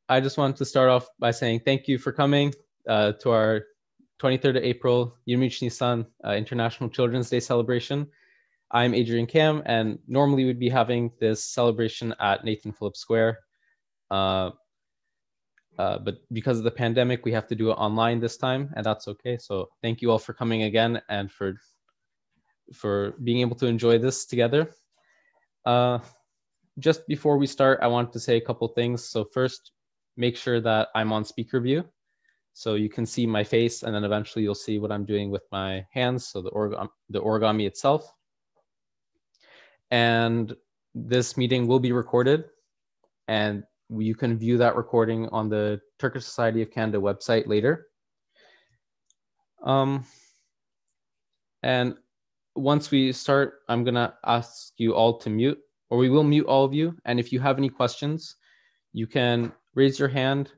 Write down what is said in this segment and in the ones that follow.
I just wanted to start off by saying thank you for coming to our 23rd of April Nisan International Children's Day celebration. I'm Adrian Cam, and normally we'd be having this celebration at Nathan Phillips Square. But because of the pandemic, we have to do it online this time, and that's okay. So thank you all for coming again and for being able to enjoy this together. Just before we start, I wanted to say a couple things. So first, make sure that I'm on speaker view, so you can see my face, and then eventually you'll see what I'm doing with my hands, so the origami itself. And this meeting will be recorded, and you can view that recording on the Turkish Society of Canada website later. And once we start, I'm gonna ask you all to mute, or we will mute all of you. And if you have any questions, you can raise your hand,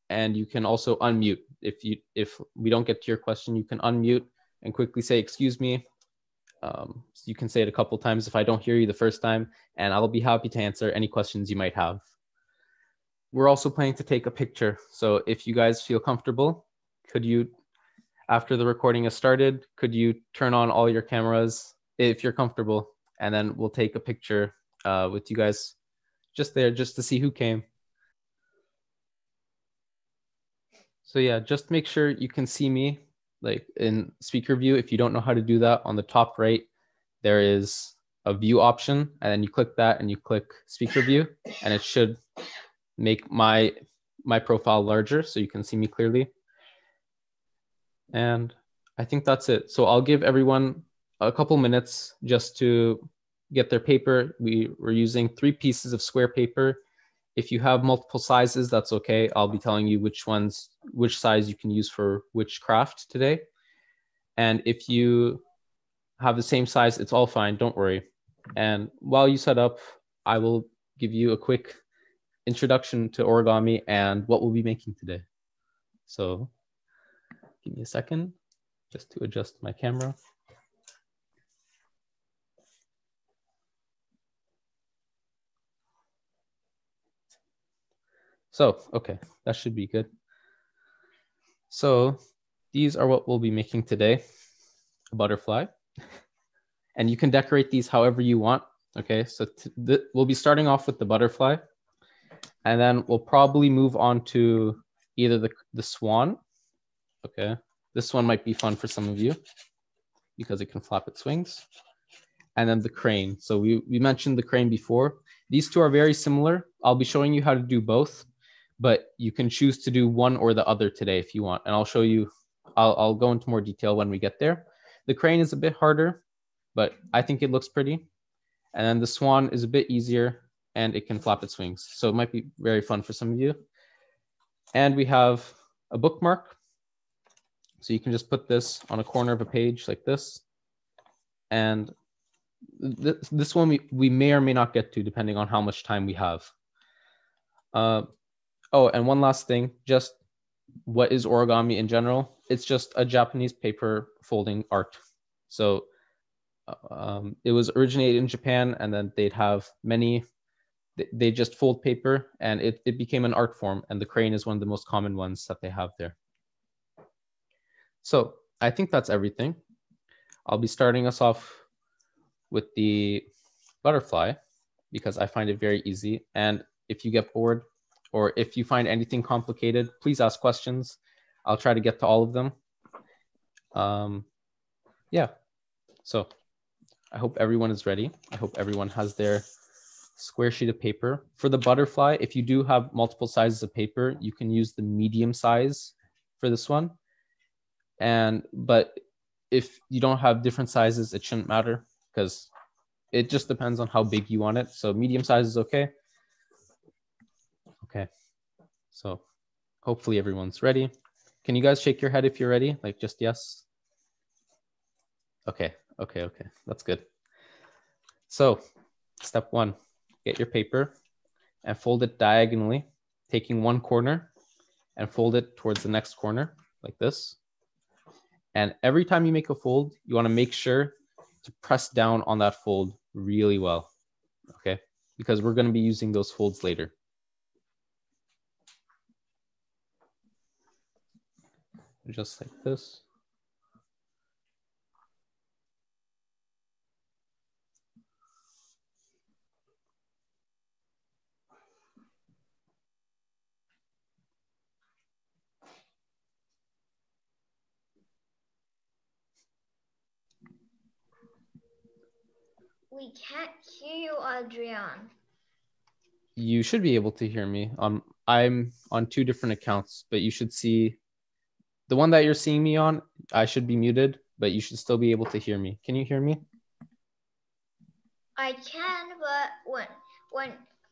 and you can also unmute. If we don't get to your question, you can unmute and quickly say, excuse me. So you can say it a couple times if I don't hear you the first time, and I'll be happy to answer any questions you might have. We're also planning to take a picture. So if you guys feel comfortable, could you, after the recording has started, could you turn on all your cameras if you're comfortable, and then we'll take a picture with you guys just there, just to see who came. So yeah, just make sure you can see me like in speaker view. If you don't know how to do that, on the top right, there is a view option, and then you click that and you click speaker view, and it should make my profile larger so you can see me clearly. And I think that's it. So I'll give everyone a couple minutes just to get their paper. We're using 3 pieces of square paper. If you have multiple sizes, that's okay. I'll be telling you which size you can use for which craft today. And if you have the same size, it's all fine, don't worry. And while you set up, I will give you a quick introduction to origami and what we'll be making today. So give me a second just to adjust my camera. So, okay, that should be good. So these are what we'll be making today: a butterfly. And you can decorate these however you want. Okay, so we'll be starting off with the butterfly, and then we'll probably move on to either the swan. Okay, this one might be fun for some of you because it can flap its wings. And then the crane. So we mentioned the crane before. These two are very similar. I'll be showing you how to do both, but you can choose to do one or the other today if you want. And I'll show you, I'll go into more detail when we get there. The crane is a bit harder, but I think it looks pretty. And then the swan is a bit easier, and it can flap its wings. So it might be very fun for some of you. And we have a bookmark. So you can just put this on a corner of a page like this. And this one we may or may not get to depending on how much time we have. Oh, and one last thing, just what is origami in general? It's just a Japanese paper folding art. So it was originated in Japan, and then they'd have many, they just fold paper, and it became an art form, and the crane is one of the most common ones that they have there. So I think that's everything. I'll be starting us off with the butterfly because I find it very easy. And if you get bored or if you find anything complicated, please ask questions. I'll try to get to all of them. Yeah, so I hope everyone is ready. I hope everyone has their square sheet of paper. For the butterfly, if you do have multiple sizes of paper, you can use the medium size for this one. But if you don't have different sizes, it shouldn't matter because it just depends on how big you want it. So medium size is okay. Okay, so hopefully everyone's ready. Can you guys shake your head if you're ready? Like just yes. Okay, that's good. So step 1, get your paper and fold it diagonally, taking one corner and fold it towards the next corner like this. And every time you make a fold, you want to make sure to press down on that fold really well, okay? Because we're going to be using those folds later. Just like this. We can't hear you, Adrian. You should be able to hear me. I'm on 2 different accounts, but you should see the one that you're seeing me on. I should be muted, but you should still be able to hear me. Can you hear me? I can, but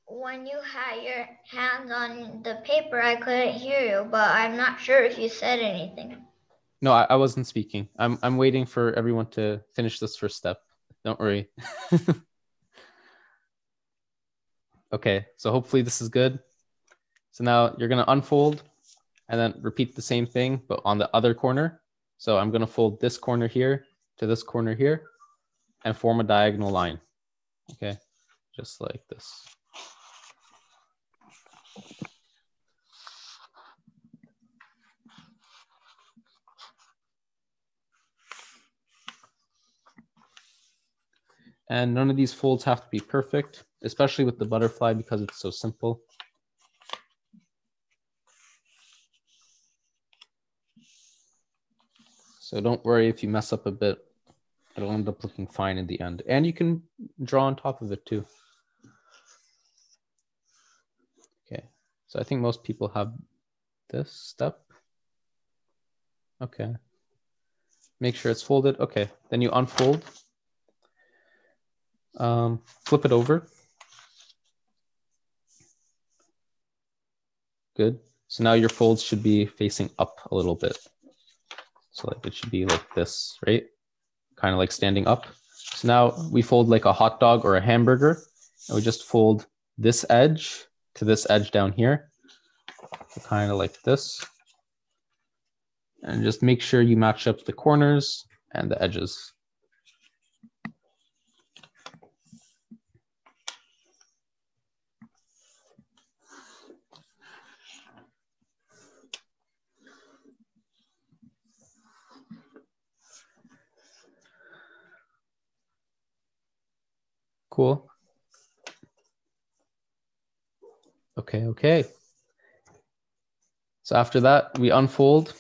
when you had your hands on the paper, I couldn't hear you, but I'm not sure if you said anything. No, I wasn't speaking. I'm waiting for everyone to finish this first step. Don't worry. Okay, so hopefully this is good. So now you're going to unfold and then repeat the same thing, but on the other corner. So I'm going to fold this corner here to this corner here and form a diagonal line. Okay, just like this. And none of these folds have to be perfect, especially with the butterfly because it's so simple. So don't worry if you mess up a bit. It'll end up looking fine in the end. And you can draw on top of it too. Okay, so I think most people have this step. Okay. Make sure it's folded. Okay, then you unfold. Flip it over. Good. So now your folds should be facing up a little bit. So like it should be like this, right? Kind of like standing up. So now we fold like a hot dog or a hamburger, and we just fold this edge to this edge down here. So kind of like this. And just make sure you match up the corners and the edges. Cool. Okay. So after that, we unfold,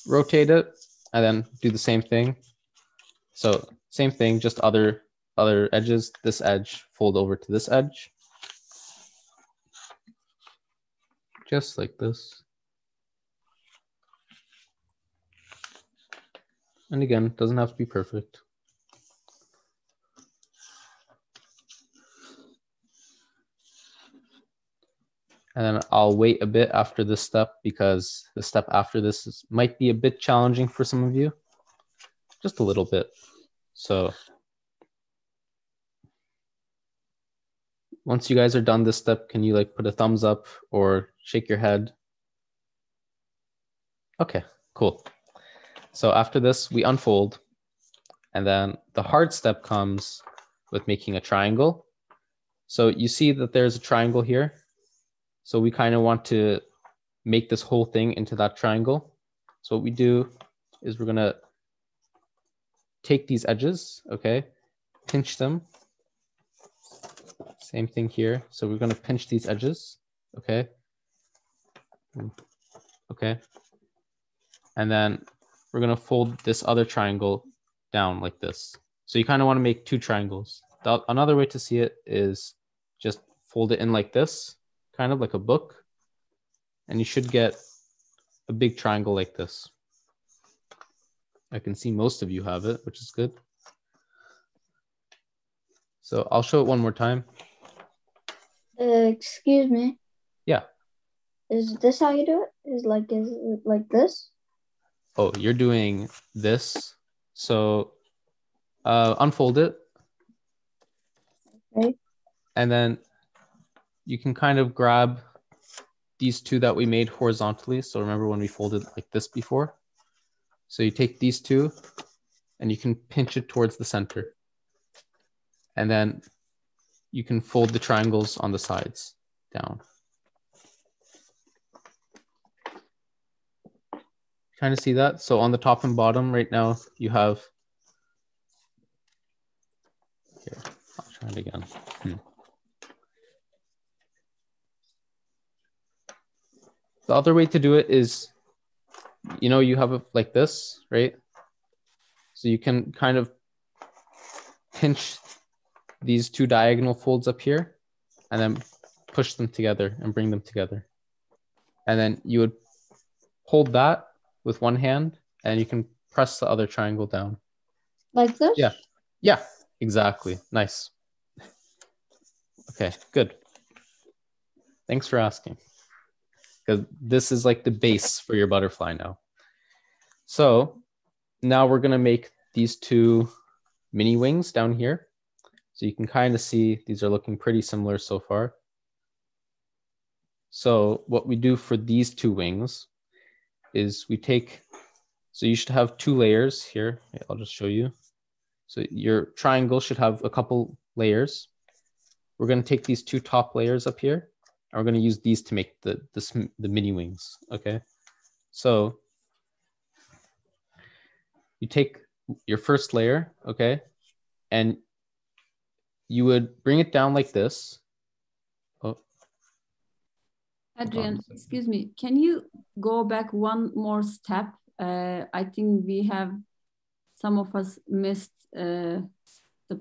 rotate it, and then do the same thing. So same thing, just other edges. This edge, fold over to this edge. Just like this. And again, it doesn't have to be perfect. And then I'll wait a bit after this step because the step after this might be a bit challenging for some of you. Just a little bit. So once you guys are done this step, can you like put a thumbs up or shake your head? Okay, cool. So after this, we unfold. And then the hard step comes with making a triangle. So you see that there's a triangle here. So we kind of want to make this whole thing into that triangle. So what we do is we're going to take these edges, okay, pinch them. Same thing here. So we're going to pinch these edges, okay. Okay. And then we're going to fold this other triangle down like this. So you kind of want to make 2 triangles. Another way to see it is just fold it in like this, kind of like a book. And you should get a big triangle like this. I can see most of you have it, which is good. So I'll show it one more time. Excuse me. Yeah. Is this how you do it? Is it like this? Oh, you're doing this. So unfold it. Okay. And then you can kind of grab these 2 that we made horizontally. So remember when we folded like this before? So you take these two and you can pinch it towards the center. And then you can fold the triangles on the sides down. Kind of see that? So on the top and bottom right now, you have, here, I'll try it again. The other way to do it is, you know, you have it like this, right? So you can kind of pinch these two diagonal folds up here and then push them together and bring them together. And then you would hold that with one hand and you can press the other triangle down. Like this? Yeah. Yeah, exactly. Nice. Okay, good. Thanks for asking. Because this is like the base for your butterfly now. So now we're going to make these two mini wings down here. So you can kind of see these are looking pretty similar so far. So what we do for these two wings is we take, so you should have two layers here. I'll just show you. So your triangle should have a couple layers. We're going to take these two top layers up here, and we're going to use these to make the mini wings, okay? So you take your first layer, okay? And you would bring it down like this. Oh. Adrian, excuse me, can you go back one more step? I think we have, some of us missed the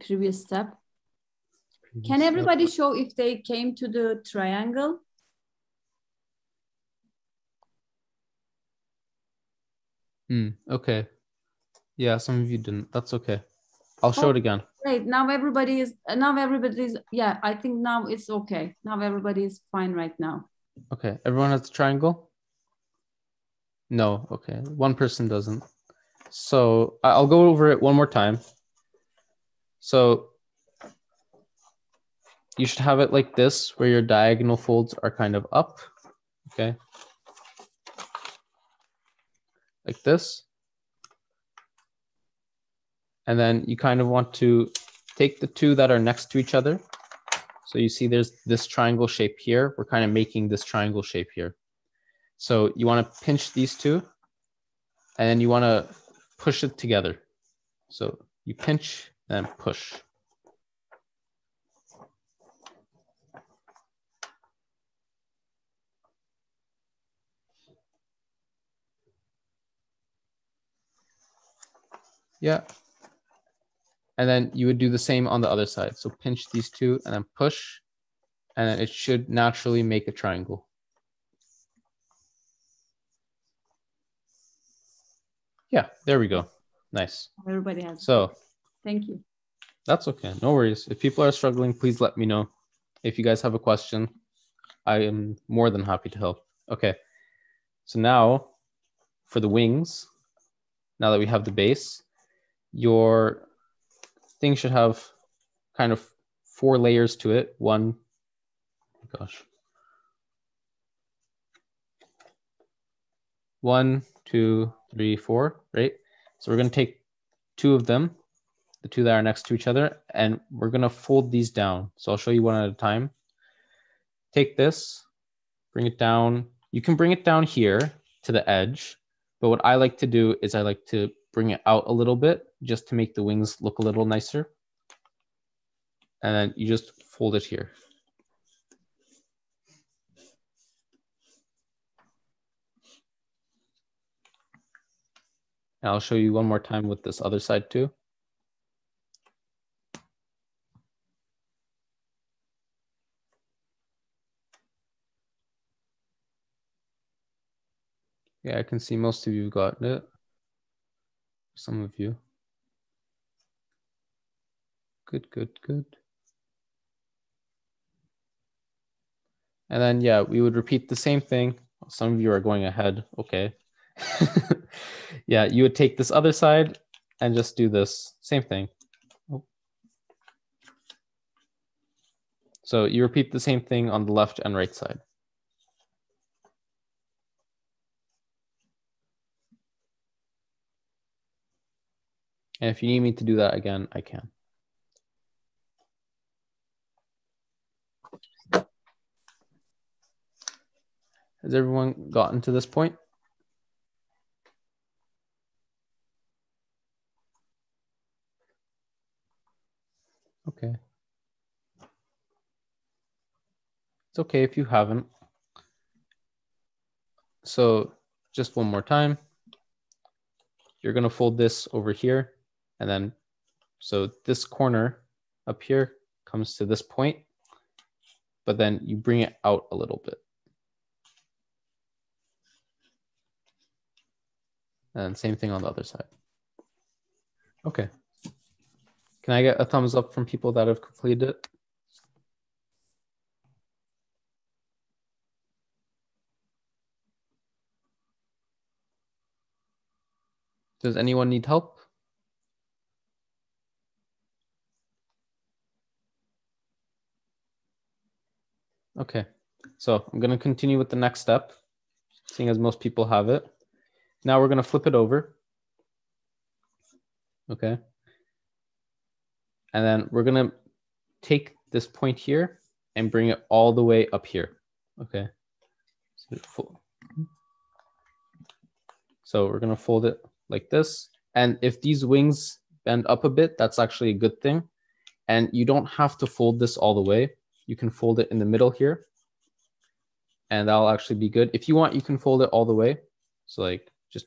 previous step. Can everybody show if they came to the triangle? Okay. Yeah, some of you didn't. That's okay. I'll show it again. Great. Now everybody's, yeah, I think now it's okay. Now everybody is fine right now. Okay. Everyone has the triangle? No. Okay. One person doesn't. So I'll go over it one more time. So you should have it like this, where your diagonal folds are kind of up. Okay. Like this. And then you kind of want to take the two that are next to each other. So you see there's this triangle shape here. We're kind of making this triangle shape here. So you want to pinch these two, and then you want to push it together. So you pinch and push. Yeah. And then you would do the same on the other side. So pinch these two and then push, and then it should naturally make a triangle. Yeah, there we go. Nice. Everybody has. So thank you. That's okay. No worries. If people are struggling, please let me know. If you guys have a question, I am more than happy to help. Okay. So now for the wings, now that we have the base, your thing should have kind of 4 layers to it. One, gosh. 1, 2, 3, 4, right? So we're going to take 2 of them, the 2 that are next to each other, and we're going to fold these down. So I'll show you one at a time. Take this, bring it down. You can bring it down here to the edge, but what I like to do is I like to bring it out a little bit just to make the wings look a little nicer. And then you just fold it here. And I'll show you one more time with this other side too. Yeah, I can see most of you got it. Some of you. Good, good, good. And then, yeah, we would repeat the same thing. Some of you are going ahead. Okay. Yeah, you would take this other side and just do this same thing. Oh. So you repeat the same thing on the left and right side. And if you need me to do that again, I can. Has everyone gotten to this point? Okay. It's okay if you haven't. So just one more time. You're going to fold this over here. And then, so this corner up here comes to this point, but then you bring it out a little bit. And same thing on the other side. Okay. Can I get a thumbs up from people that have completed it? Does anyone need help? Okay, so I'm going to continue with the next step, seeing as most people have it. Now we're going to flip it over. Okay. And then we're going to take this point here and bring it all the way up here. Okay. So we're going to fold it like this. And if these wings bend up a bit, that's actually a good thing. And you don't have to fold this all the way. You can fold it in the middle here. And that'll actually be good. If you want, you can fold it all the way. So like just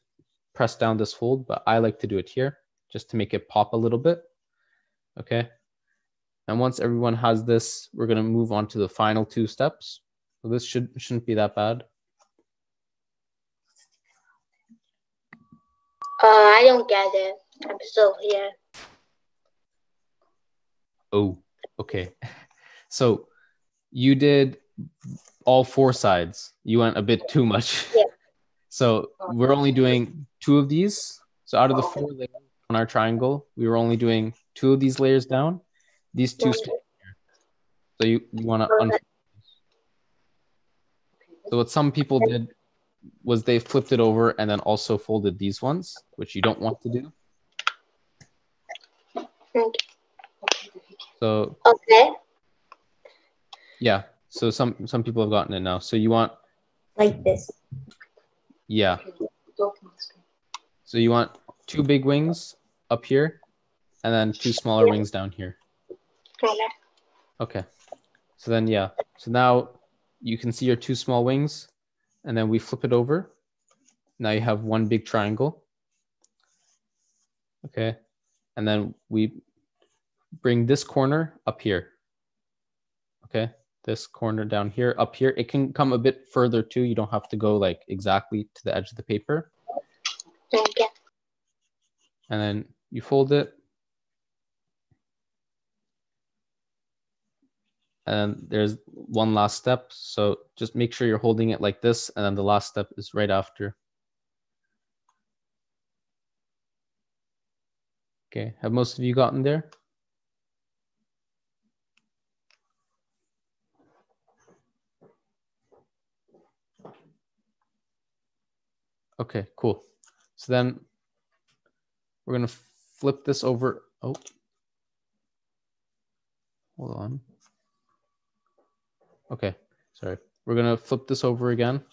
press down this fold, but I like to do it here just to make it pop a little bit. Okay. And once everyone has this, we're going to move on to the final two steps. So this shouldn't be that bad. I don't get it. I'm still here. Oh, okay. So you did all four sides. You went a bit too much. Yeah. So we're only doing two of these. So out of the four layers on our triangle, we were only doing two of these layers down. These two stay here. So you want to unfold. So what some people did was they flipped it over and then also folded these ones, which you don't want to do. So okay. Yeah. So some people have gotten it now. So you want Like this. Yeah. So you want two big wings up here and then two smaller wings down here. Okay. So then, yeah. So now you can see your two small wings and then we flip it over. Now you have one big triangle. Okay. And then we bring this corner up here. Okay. This corner down here, up here. It can come a bit further too. You don't have to go like exactly to the edge of the paper. Okay. And then you fold it. And there's one last step. So just make sure you're holding it like this. And then the last step is right after. Okay. Have most of you gotten there? Okay, cool. So then we're going to flip this over. Oh, hold on. Okay, sorry. We're going to flip this over again.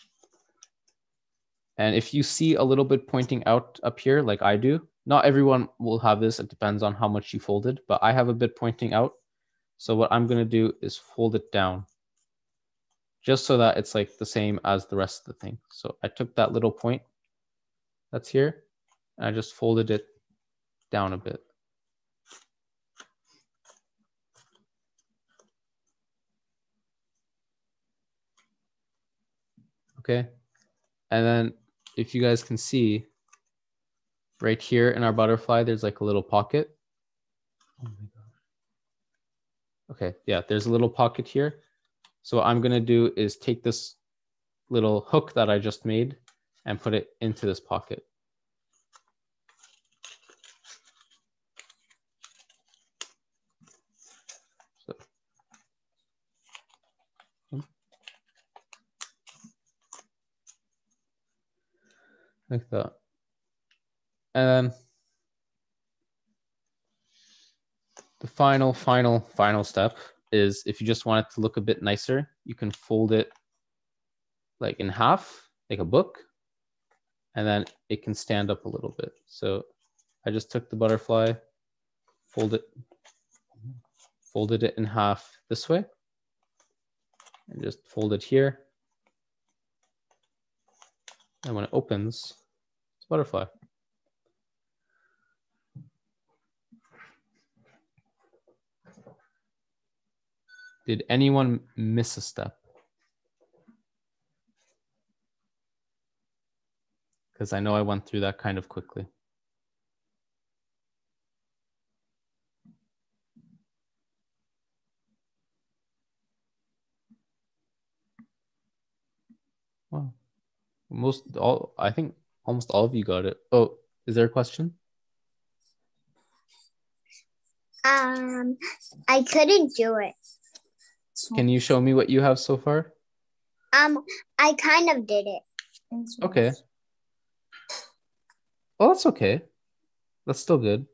And if you see a little bit pointing out up here, like I do, not everyone will have this. It depends on how much you folded, but I have a bit pointing out. So what I'm going to do is fold it down just so that it's like the same as the rest of the thing. So I took that little point that's here and I just folded it down a bit. Okay. And then if you guys can see right here in our butterfly, there's like a little pocket. Oh my gosh. Okay. Yeah, there's a little pocket here. So what I'm going to do is take this little hook that I just made and put it into this pocket. So, like that. And then the final step is if you just want it to look a bit nicer, you can fold it like in half, like a book, and then it can stand up a little bit. So I just took the butterfly, folded it in half this way, and just fold it here. And when it opens, it's a butterfly. Did anyone miss a step? Because I know I went through that kind of quickly. Wow. I think almost all of you got it. Oh, is there a question? I couldn't do it. Can you show me what you have so far? I kind of did it. Okay. Well, that's okay. That's still good.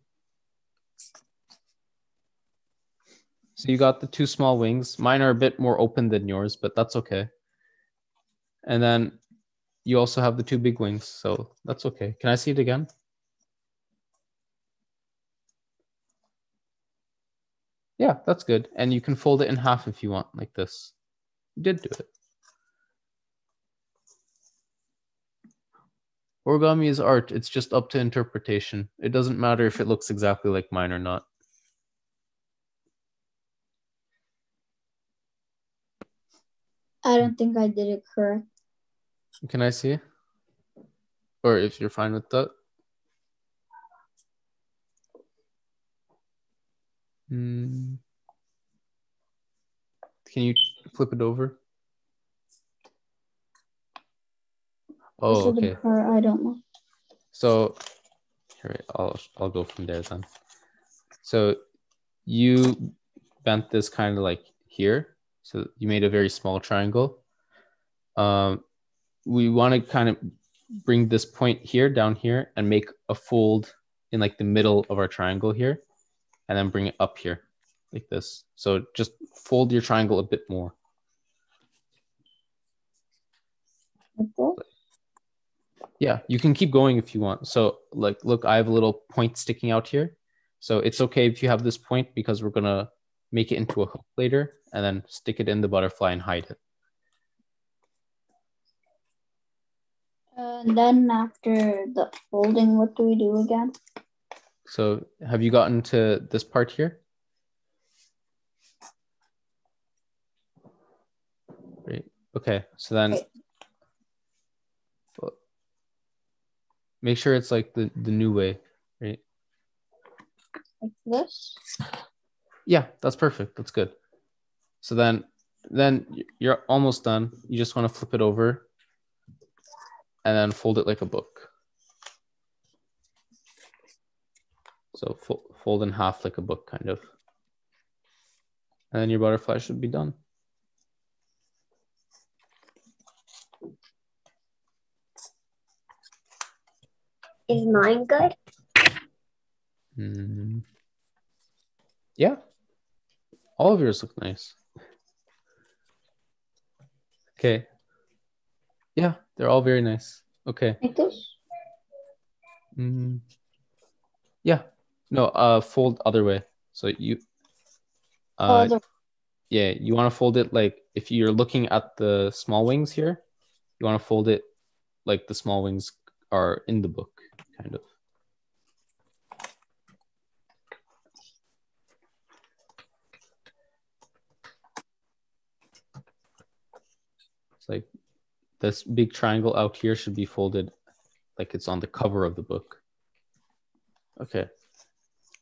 So you got the two small wings. Mine are a bit more open than yours, but that's okay. And then you also have the two big wings, so that's okay. Can I see it again? Yeah, that's good. And you can fold it in half if you want, like this. You did do it. Origami is art. It's just up to interpretation. It doesn't matter if it looks exactly like mine or not. I don't think I did it correct. Can I see? Or if you're fine with that. Can you flip it over? Oh, okay. I don't know. So here, I'll go from there then. So you bent this kind of like here. So you made a very small triangle. We want to kind of bring this point here down here and make a fold in like the middle of our triangle here, and then bring it up here like this. So just fold your triangle a bit more. Okay. Yeah, you can keep going if you want. So like, look, I have a little point sticking out here. So it's okay if you have this point because we're gonna make it into a hook later and then stick it in the butterfly and hide it. And then after the folding, what do we do again? So have you gotten to this part here? Great. Okay, so then make sure it's like the new way, right? Like this? Yeah, that's perfect. That's good. So then you're almost done. You just want to flip it over and then fold it like a book. So fold in half like a book, kind of. And then your butterfly should be done. Is mine good? Yeah. All of yours look nice. Okay. Yeah, they're all very nice. Okay. Like this? Yeah. No, fold other way. So you yeah, you want to fold it like if you're looking at the small wings here, you want to fold it like the small wings are in the book, kind of. It's like this big triangle out here should be folded like it's on the cover of the book. Okay.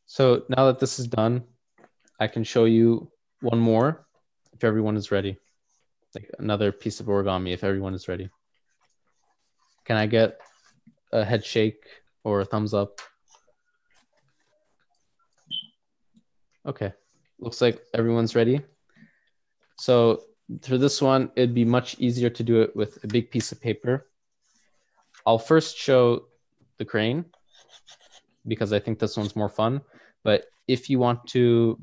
So now that this is done, I can show you one more if everyone is ready. Like another piece of origami if everyone is ready. Can I get a head shake or a thumbs up? Okay. Looks like everyone's ready. So for this one, it'd be much easier to do it with a big piece of paper. I'll first show the crane because I think this one's more fun. But if you want to,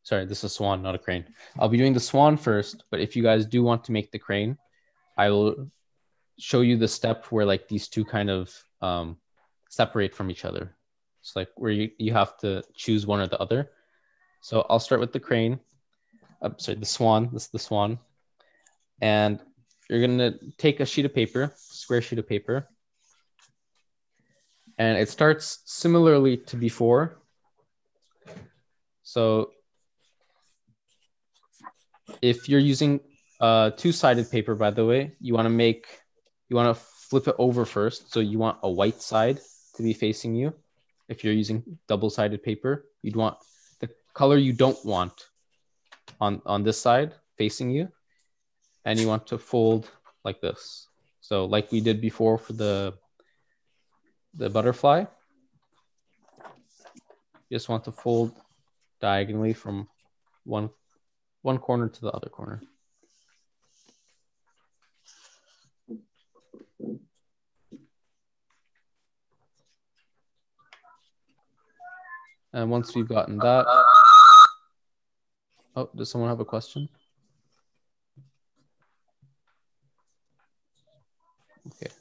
sorry, this is a swan, not a crane. I'll be doing the swan first, but if you guys do want to make the crane, I will show you the step where like these two kind of separate from each other. It's like where you have to choose one or the other. So I'll start with the crane. Sorry, the swan. This is the swan. And you're gonna take a sheet of paper, square sheet of paper. And it starts similarly to before. So if you're using two-sided paper, by the way, you want to flip it over first. So you want a white side to be facing you. If you're using double-sided paper, you'd want the color you don't want on this side facing you. And you want to fold like this. So like we did before for the butterfly, you just want to fold diagonally from one corner to the other corner. And once we've gotten that, oh, does someone have a question? Okay.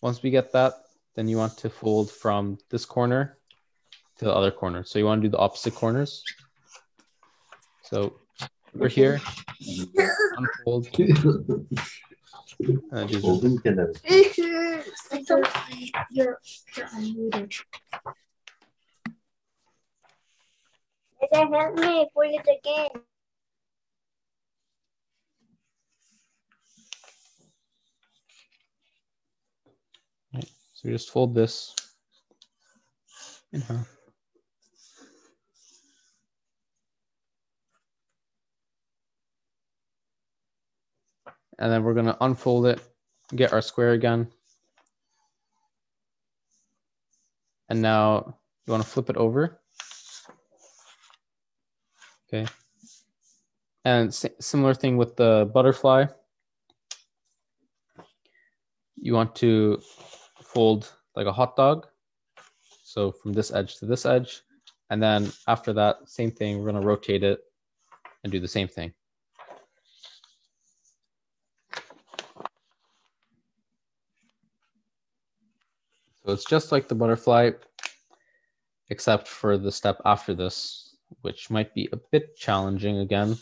Once we get that, then you want to fold from this corner to the other corner. So you want to do the opposite corners. So over here, unfold. And do You're unmuted. Help me pull it again. Right. So we just fold this in half. And then we're going to unfold it, get our square again. And now you want to flip it over. Okay. And similar thing with the butterfly. You want to fold like a hot dog. So from this edge to this edge. And then after that, same thing, we're going to rotate it and do the same thing. So it's just like the butterfly, except for the step after this, which might be a bit challenging again.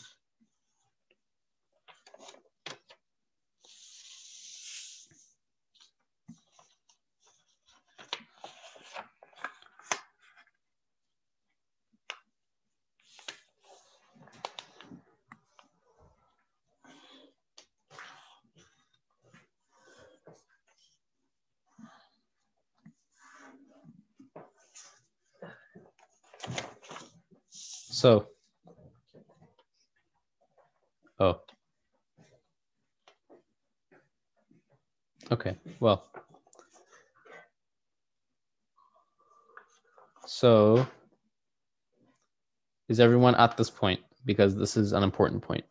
So, oh, okay, well, so is everyone at this point? Because this is an important point.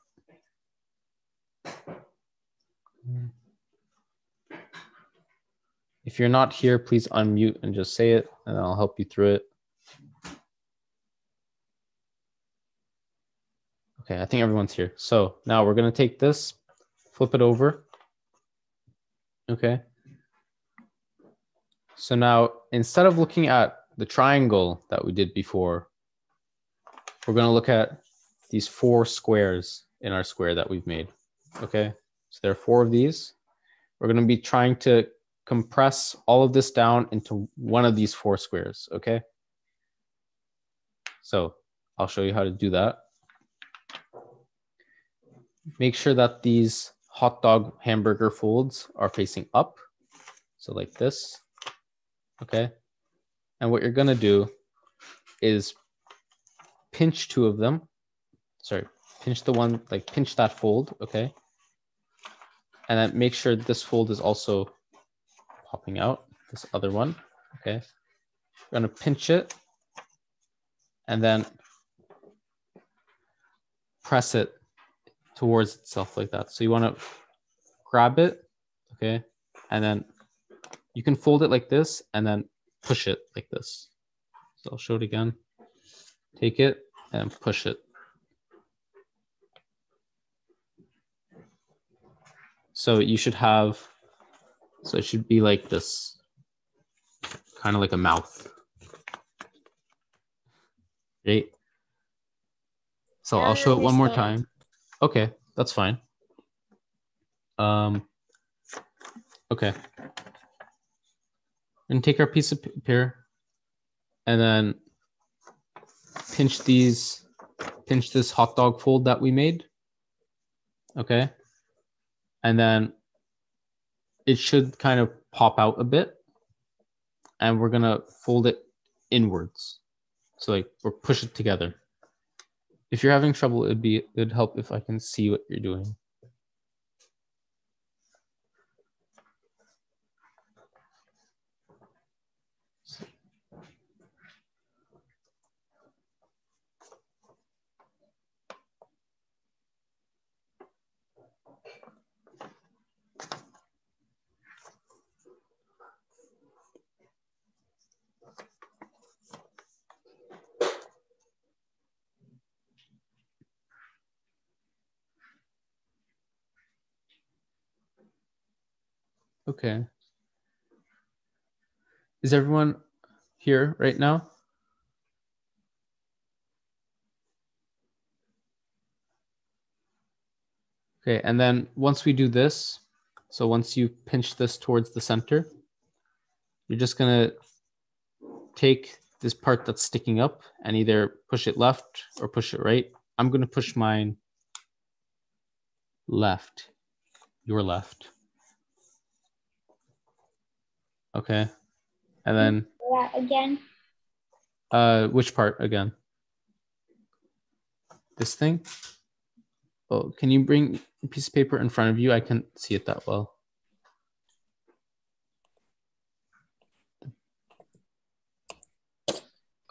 If you're not here, please unmute and just say it, and I'll help you through it. Okay, I think everyone's here. So now we're going to take this, flip it over. Okay. So now instead of looking at the triangle that we did before, we're going to look at these 4 squares in our square that we've made. Okay. So there are 4 of these. We're going to be trying to compress all of this down into one of these 4 squares. Okay. So I'll show you how to do that. Make sure that these hot dog hamburger folds are facing up. So like this. Okay. And what you're going to do is pinch 2 of them. Sorry, pinch the one, like pinch that fold. Okay. And then make sure this fold is also popping out, this other one. Okay. We're going to pinch it and then press it towards itself like that. So you want to grab it, okay, and then you can fold it like this and then push it like this, So I'll show it again. Take it and push it. So you should have, so it should be like this, kind of like a mouth. Right? So I'll show it one more time. Okay, that's fine. Okay. And take our piece of paper and then pinch this hot dog fold that we made. Okay. And then it should kind of pop out a bit. And we're gonna fold it inwards. So like, or push it together. If you're having trouble, it'd help if I can see what you're doing. Okay. Is everyone here right now? Okay, and then once we do this, so once you pinch this towards the center, you're just gonna take this part that's sticking up and either push it left or push it right. I'm gonna push mine left, your left. Okay, and then Again. which part again? This thing? Oh, can you bring a piece of paper in front of you? I can't see it that well.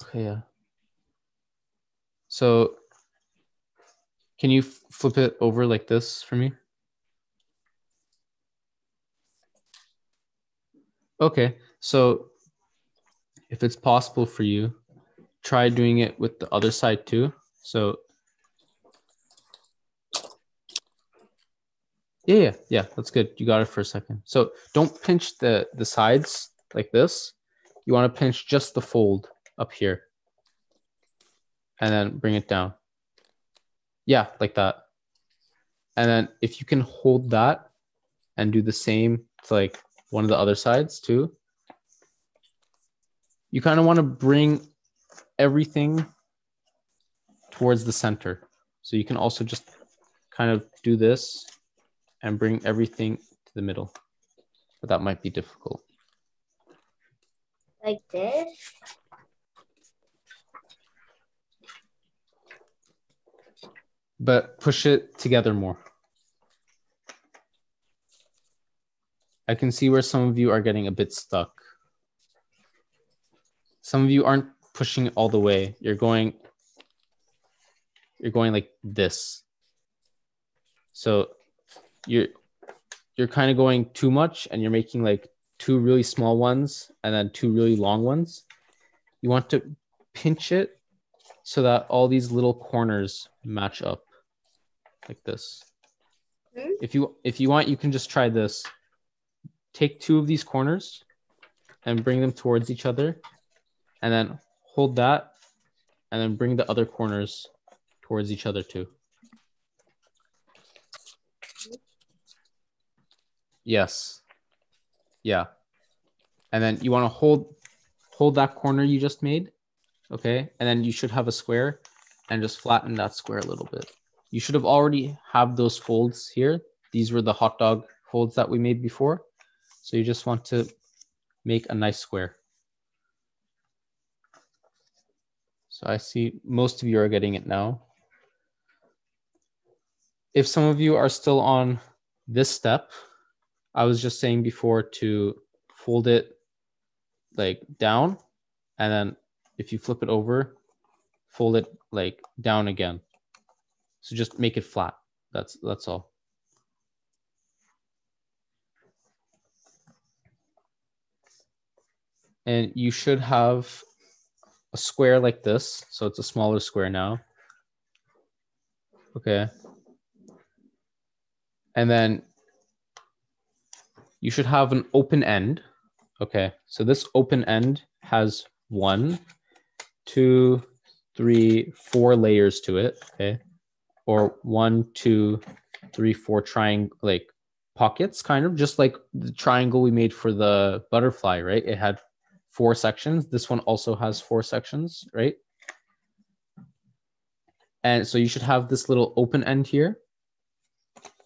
Okay, yeah. So can you flip it over like this for me? Okay, so if it's possible for you, try doing it with the other side too. So yeah, that's good. You got it for a second. So don't pinch the sides like this. You want to pinch just the fold up here and then bring it down. Yeah, like that. And then if you can hold that and do the same to like one of the other sides too. You kind of want to bring everything towards the center. So you can also just kind of do this and bring everything to the middle. But that might be difficult. Like this? But push it together more. I can see where some of you are getting a bit stuck. Some of you aren't pushing it all the way. You're going like this. So you're kind of going too much and you're making like two really small ones and then two really long ones. You want to pinch it so that all these little corners match up like this. If you want, you can just try this. Take two of these corners and bring them towards each other and then hold that and then bring the other corners towards each other too. Yes. Yeah. And then you want to hold that corner you just made. Okay. And then you should have a square and just flatten that square a little bit. You should have already have those folds here. These were the hot dog folds that we made before. So you just want to make a nice square. So I see most of you are getting it now. If some of you are still on this step, I was just saying before to fold it like down, and then if you flip it over, fold it like down again. So just make it flat. That's all. And you should have a square like this. So it's a smaller square now. Okay. And then you should have an open end. Okay, so this open end has 1, 2, 3, 4 layers to it. Okay, or 1, 2, 3, 4 triangle like pockets, kind of just like the triangle we made for the butterfly, right? It had 4 sections. This one also has 4 sections, right? And so you should have this little open end here,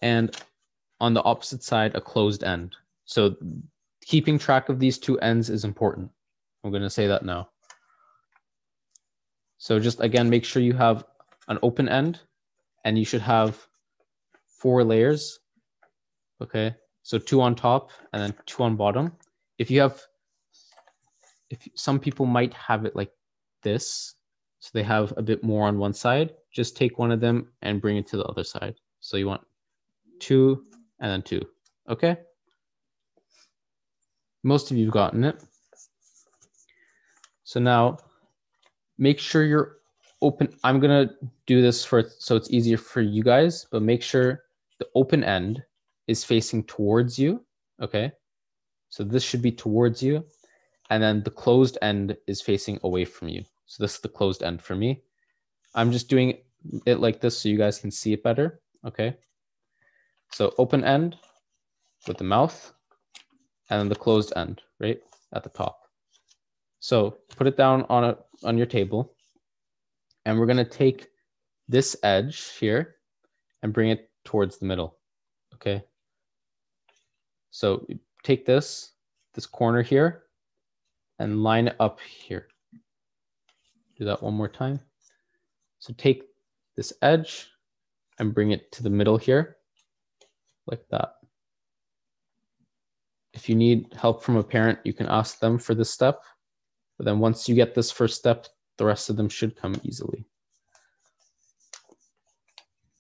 and on the opposite side, a closed end. So keeping track of these 2 ends is important. I'm going to say that now. So just again, make sure you have an open end, and you should have 4 layers. Okay, so 2 on top and then 2 on bottom. If some people might have it like this, so they have a bit more on one side, just take one of them and bring it to the other side. So you want 2 and then 2. Okay. Most of you have gotten it. So now make sure you're open. I'm going to do this so it's easier for you guys, but make sure the open end is facing towards you. Okay. So this should be towards you. And then the closed end is facing away from you. So this is the closed end for me. I'm just doing it like this so you guys can see it better. Okay. So open end with the mouth, and then the closed end right at the top. So put it down on your table, and we're going to take this edge here and bring it towards the middle. Okay. So take this corner here and line it up here. Do that one more time. So take this edge and bring it to the middle here, like that. If you need help from a parent, you can ask them for this step. But then once you get this first step, the rest of them should come easily.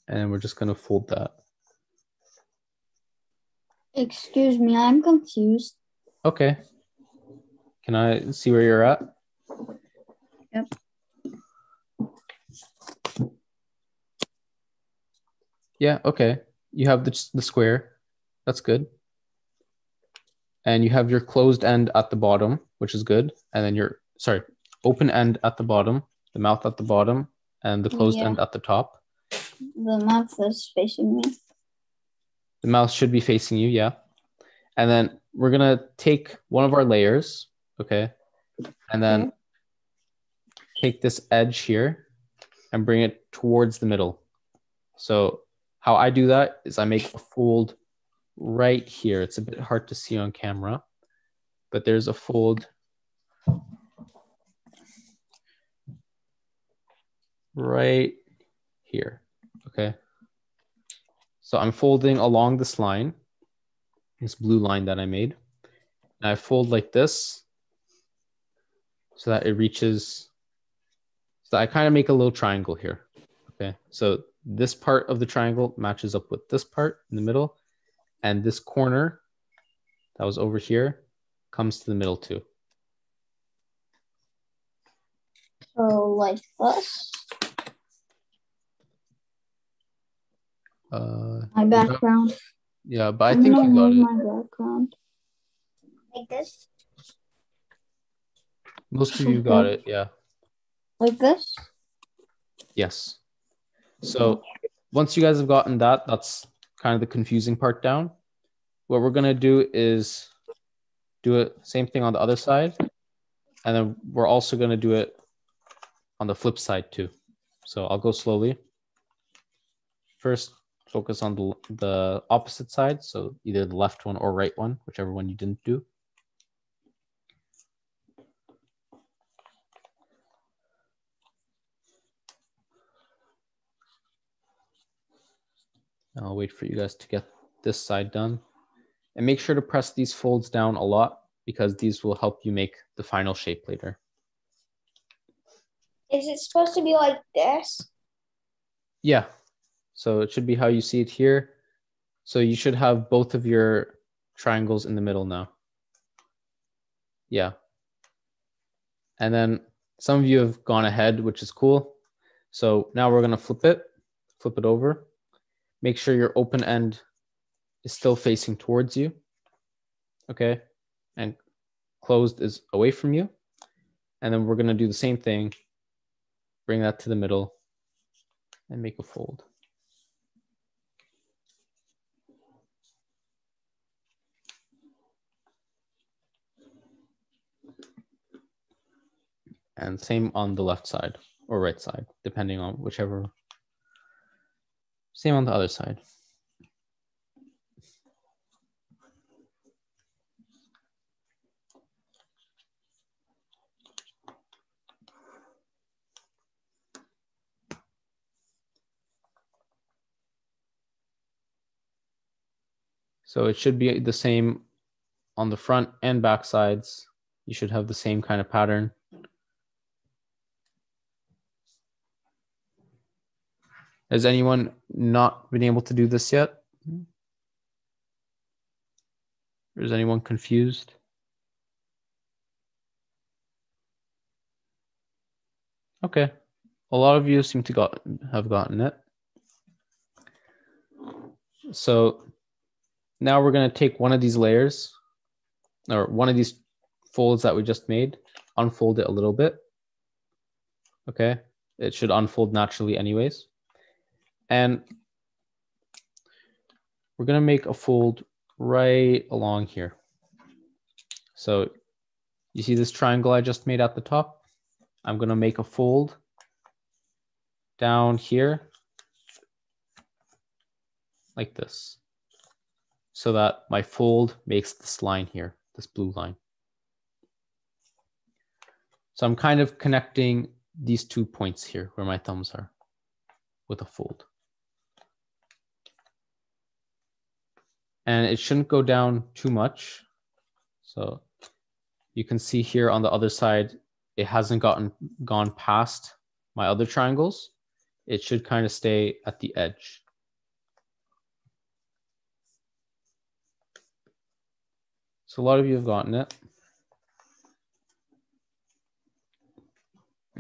And we're just going to fold that. Excuse me, I'm confused. Okay. Can I see where you're at? Yep. Yeah, okay. You have the square. That's good. And you have your closed end at the bottom, which is good. And then your, open end at the bottom, the mouth at the bottom, and the closed end at the top. The mouth is facing me. The mouth should be facing you, yeah. And then we're going to take one of our layers, okay? And then take this edge here and bring it towards the middle. So how I do that is I make a fold right here. It's a bit hard to see on camera, but there's a fold right here, okay? So I'm folding along this line, this blue line that I made. And I fold like this so that it reaches, so I kind of make a little triangle here, okay? So this part of the triangle matches up with this part in the middle, and this corner that was over here comes to the middle too. So like this. My background. Yeah, but I think you got it. My background. Like this? Most of you got it, yeah. Like this? Yes. So once you guys have gotten that, that's kind of the confusing part down. What we're gonna do is do it same thing on the other side. And then we're also gonna do it on the flip side too. So I'll go slowly. First, focus on the opposite side. So either the left one or right one, whichever one you didn't do. I'll wait for you guys to get this side done. And make sure to press these folds down a lot because these will help you make the final shape later. Is it supposed to be like this? Yeah. So it should be how you see it here. So you should have both of your triangles in the middle now. Yeah. And then Some of you have gone ahead, which is cool. So now we're gonna flip it over. Make sure your open end is still facing towards you, okay? And closed is away from you. And then we're gonna do the same thing, bring that to the middle and make a fold. And same on the left side or right side, depending on whichever. Same on the other side. So it should be the same on the front and back sides. You should have the same kind of pattern. Has anyone not been able to do this yet? Or is anyone confused? Okay, a lot of you seem to have gotten it. So now we're going to take one of these layers, or one of these folds that we just made, unfold it a little bit. Okay, it should unfold naturally anyways. And we're going to make a fold right along here. So you see this triangle I just made at the top? I'm going to make a fold down here like this, so that my fold makes this line here, this blue line. So I'm kind of connecting these 2 points here where my thumbs are with a fold. And it shouldn't go down too much. So you can see here on the other side, it hasn't gone past my other triangles. It should kind of stay at the edge. So a lot of you have gotten it.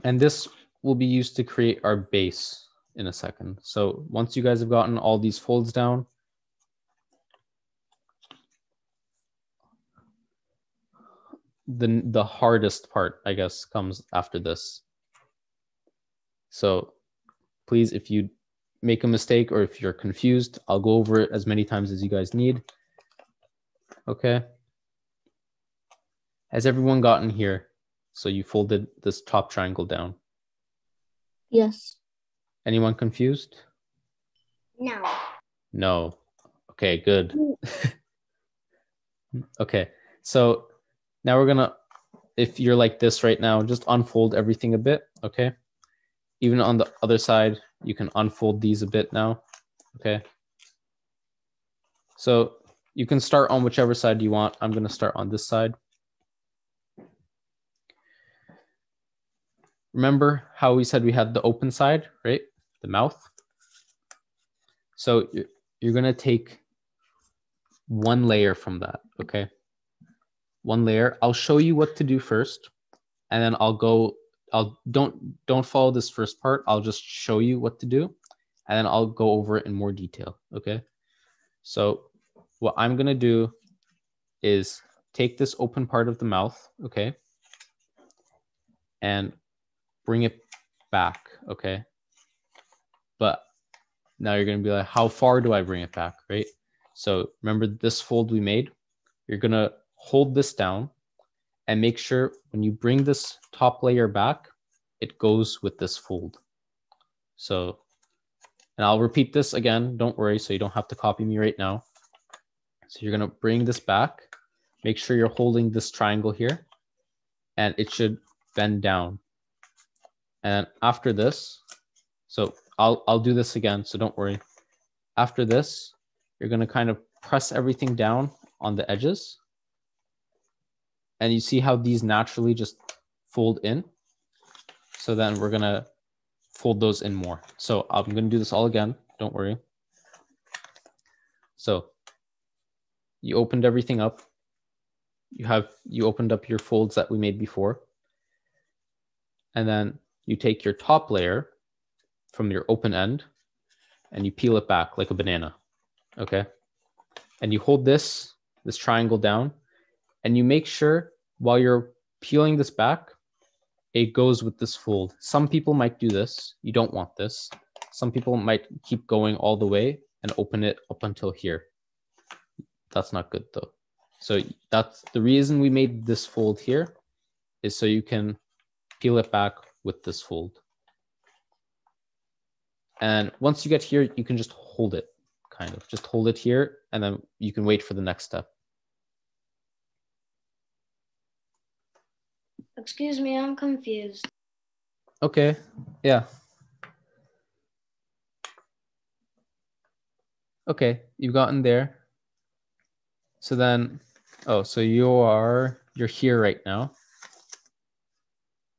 And this will be used to create our base in a second. So once you guys have gotten all these folds down, the hardest part, I guess, comes after this. So please, if you make a mistake or if you're confused, I'll go over it as many times as you guys need. Okay. Has everyone gotten here? So you folded this top triangle down. Yes. Anyone confused? No. No. Okay, good. Okay, so now we're gonna, if you're like this right now, just unfold everything a bit, okay? Even on the other side, you can unfold these a bit now, okay? So you can start on whichever side you want. I'm gonna start on this side. Remember how we said we had the open side, right? The mouth. So you're gonna take one layer from that, okay? One layer. I'll show you what to do first, and then don't follow this first part. I'll just show you what to do, and then I'll go over it in more detail, okay? So what I'm gonna do is take this open part of the mouth, okay? And bring it back, okay? But now you're gonna be like, how far do I bring it back, right? So remember this fold we made? You're gonna hold this down and make sure when you bring this top layer back, it goes with this fold. So, and I'll repeat this again, don't worry, so you don't have to copy me right now. So you're gonna bring this back, make sure you're holding this triangle here, and it should bend down. And after this, so I'll do this again, so don't worry. After this, you're gonna kind of press everything down on the edges. And you see how these naturally just fold in. So then we're gonna fold those in more. So I'm gonna do this all again, don't worry. So you opened everything up. You opened up your folds that we made before. and then you take your top layer from your open end and you peel it back like a banana, okay? And you hold this triangle down, and you make sure while you're peeling this back, it goes with this fold. Some people might do this. You don't want this. Some people might keep going all the way and open it up until here. That's not good though. So that's the reason we made this fold here, is so you can peel it back with this fold. And once you get here, you can just hold it, kind of. Just hold it here, and then you can wait for the next step. Excuse me, I'm confused. Okay, yeah. Okay, you've gotten there. So then, oh, so you're here right now.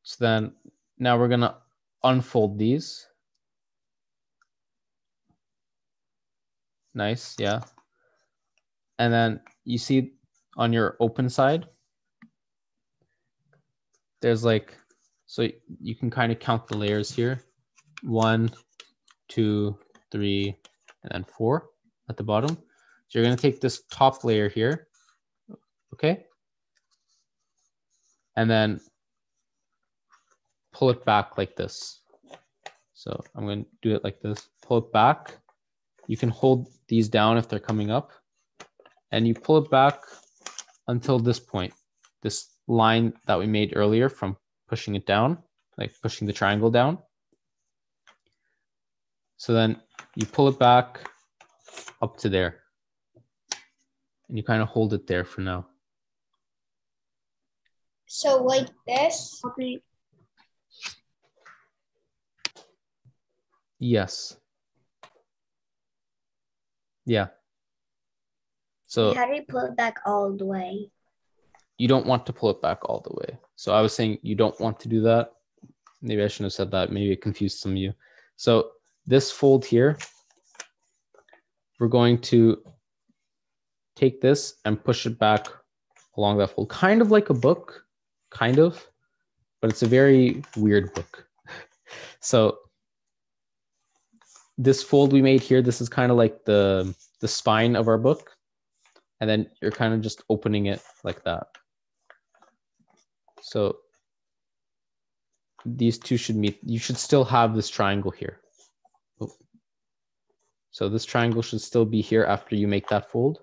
So then now we're gonna unfold these. Nice, yeah. And then you see on your open side, there's like, so you can kind of count the layers here. 1, 2, 3, and then 4 at the bottom. So you're gonna take this top layer here, okay? And then pull it back like this. So I'm gonna do it like this, pull it back. You can hold these down if they're coming up, and you pull it back until this point, this line that we made earlier from pushing it down, like pushing the triangle down. So then you pull it back up to there, and you kind of hold it there for now. So like this? Okay. Yes. Yeah. So How do you pull it back all the way? you don't want to pull it back all the way. So I was saying you don't want to do that. Maybe I shouldn't have said that. Maybe it confused some of you. So this fold here, we're going to take this and push it back along that fold. Kind of like a book, kind of, but it's a very weird book. So this fold we made here, this is kind of like the spine of our book. And then you're kind of just opening it like that. So these two should meet. You should still have this triangle here. Oh. So this triangle should still be here after you make that fold.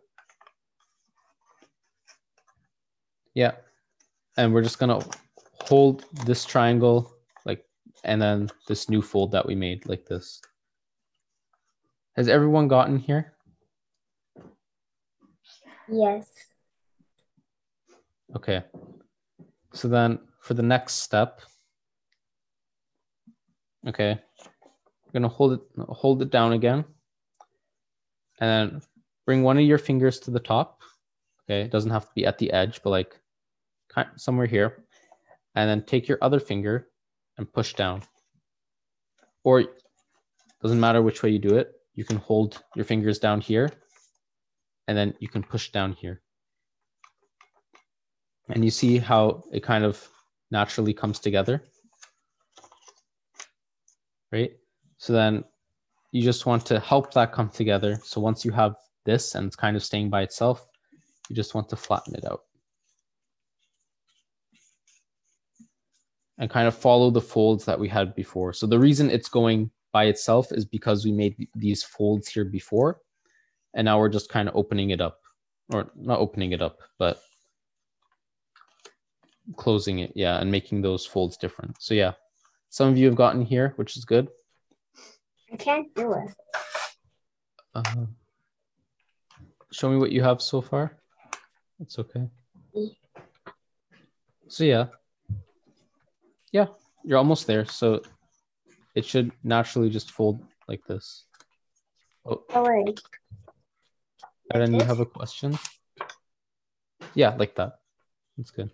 Yeah. And we're just gonna hold this triangle like, and then this new fold that we made like this. Has everyone gotten here? Yes. Okay. So then for the next step, okay, we're gonna hold it down again, and then bring one of your fingers to the top. Okay, it doesn't have to be at the edge, but like somewhere here, and then take your other finger and push down. Or doesn't matter which way you do it. You can hold your fingers down here, and then you can push down here. And you see how it kind of naturally comes together, right? So then you just want to help that come together. So once you have this and it's kind of staying by itself, you just want to flatten it out. And kind of follow the folds that we had before. So the reason it's going by itself is because we made these folds here before, and now we're just kind of opening it up, or not opening it up, but closing it, yeah, and making those folds different. So yeah, some of you have gotten here, which is good. I can't do it. Show me what you have so far. That's okay. So yeah, you're almost there. So it should naturally just fold like this. Oh, wait. Aaron, you have a question? Yeah, like that. That's good.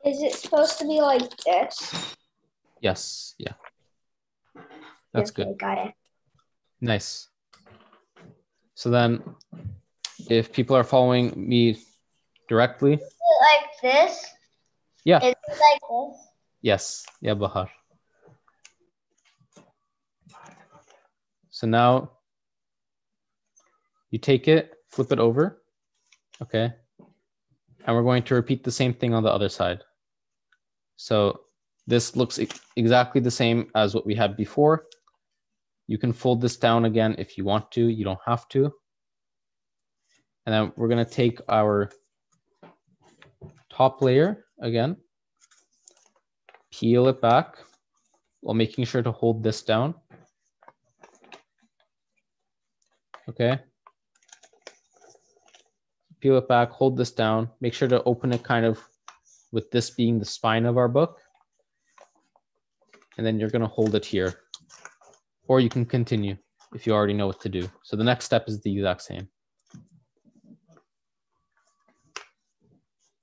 Is it supposed to be like this? Yes, yeah. That's Okay, good. got it. Nice. So then if people are following me directly. Like this? Yeah. Is it like this? Yes. Yeah, Bahar. So now you take it, flip it over. Okay. And we're going to repeat the same thing on the other side. So this looks exactly the same as what we had before. You can fold this down again if you want to. You don't have to. And then we're going to take our top layer again, peel it back while making sure to hold this down. Okay. Peel it back, hold this down. Make sure to open it kind of with this being the spine of our book. And then you're going to hold it here. Or you can continue if you already know what to do. So the next step is the exact same.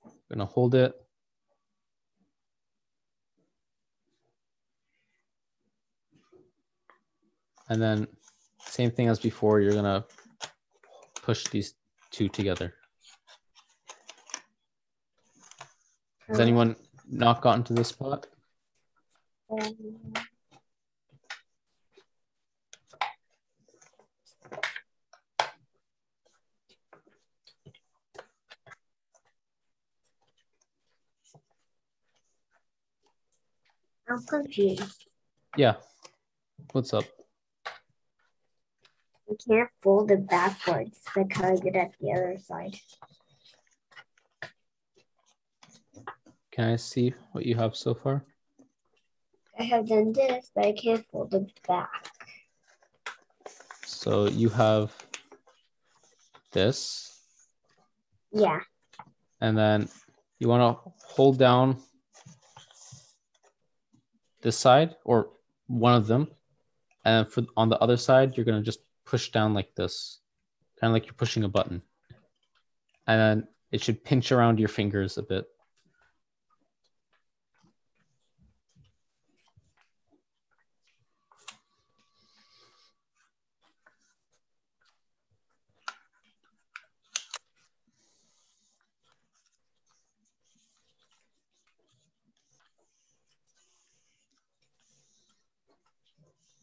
I'm going to hold it. And then same thing as before, you're going to push these two together. Has anyone not gotten to this spot? I'm confused. Yeah. What's up? I can't fold it backwards because it's at the other side. Can I see what you have so far? I have done this, but I can't fold it back. So you have this. Yeah. And then you want to hold down this side or one of them. And for on the other side, you're going to just push down like this, kind of like you're pushing a button. And then it should pinch around your fingers a bit.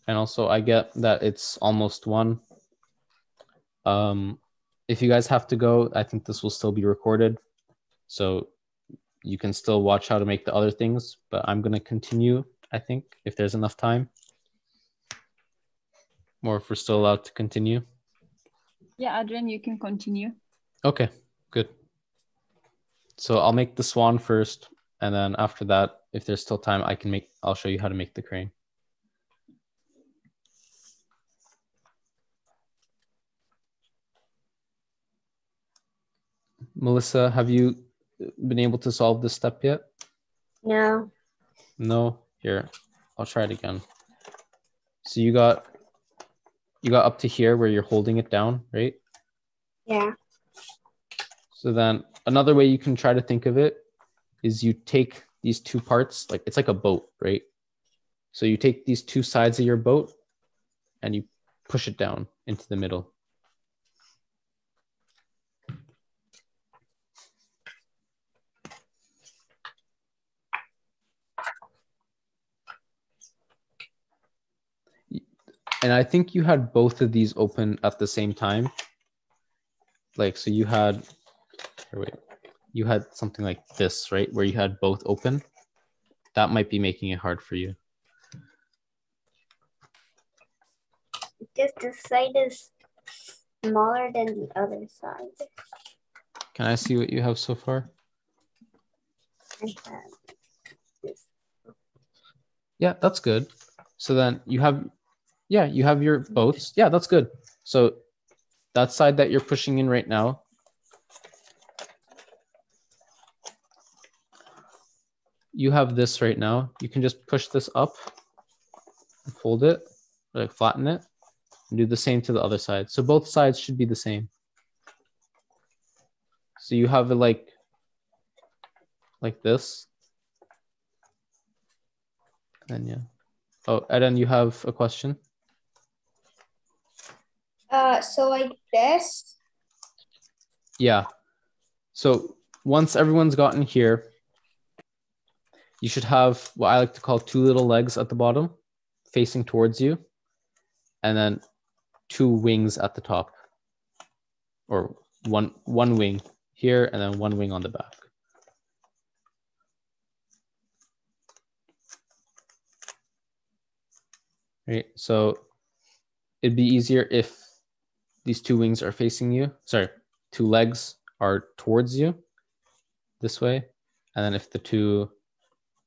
And also I get that it's almost one. If you guys have to go, I think this will still be recorded. So you can still watch how to make the other things, but I'm going to continue, I think, if there's enough time. Or if we're still allowed to continue. Yeah, Adrian, you can continue. Okay, good. So I'll make the swan first, and then after that, if there's still time, I'll show you how to make the crane. Melissa, have you been able to solve this step yet? No. No? Here, I'll try it again. So you got up to here where you're holding it down, right? Yeah. So then another way you can try to think of it is you take these two parts, like it's like a boat, right? So you take these two sides of your boat and you push it down into the middle. And I think you had both of these open at the same time. Like, so you had something like this, right? Where you had both open. That might be making it hard for you. Just this side is smaller than the other side. Can I see what you have so far? I have this. Yeah, that's good. So then you have your boats. Yeah, that's good. So that side that you're pushing in right now, you have this right now. You can just push this up, and fold it, like flatten it, and do the same to the other side. So both sides should be the same. So you have it like this. And yeah. Oh, Eden, you have a question? So like this. Yeah. So once everyone's gotten here, you should have what I like to call two little legs at the bottom facing towards you, and then two wings at the top, or one wing here and then one wing on the back. Right, so it'd be easier if these two wings are facing you, sorry, two legs are towards you this way, and then if the two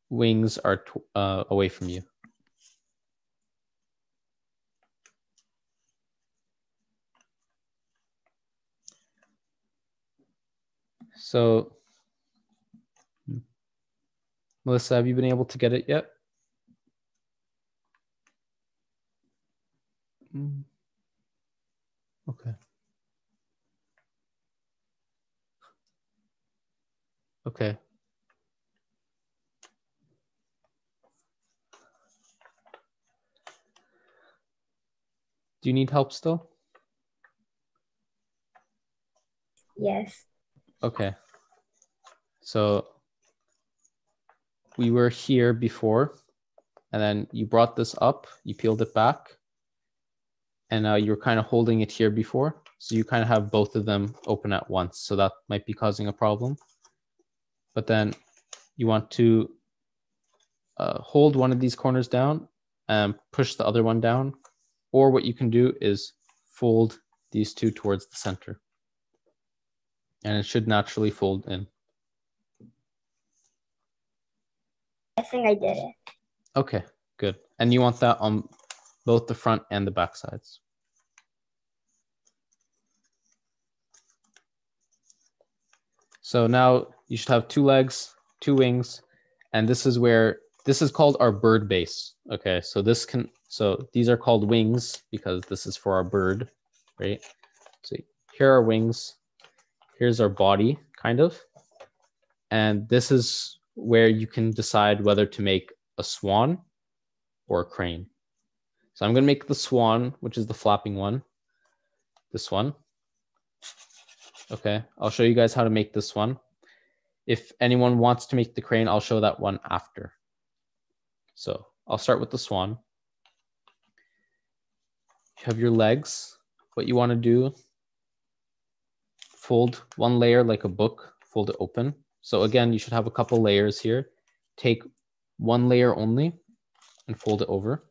wings are away from you. So, Melissa, have you been able to get it yet? Okay. Okay. Do you need help still? Yes. Okay. So we were here before, and then you brought this up, you peeled it back, and now you're kind of holding it here before. So you kind of have both of them open at once. So that might be causing a problem. But then you want to hold one of these corners down and push the other one down. Or what you can do is fold these two towards the center. And it should naturally fold in. I think I did it. Okay, good. And you want that on both the front and the back sides. So now you should have two legs, two wings, and this is where, this is called our bird base. Okay, so these are called wings because this is for our bird, right? So here are wings, here's our body, kind of. And this is where you can decide whether to make a swan or a crane. So I'm gonna make the swan, which is the flapping one, this one. Okay, I'll show you guys how to make this one. If anyone wants to make the crane, I'll show that one after. So I'll start with the swan. You have your legs. What you want to do, fold one layer like a book, fold it open. So again, you should have a couple layers here. Take one layer only and fold it over.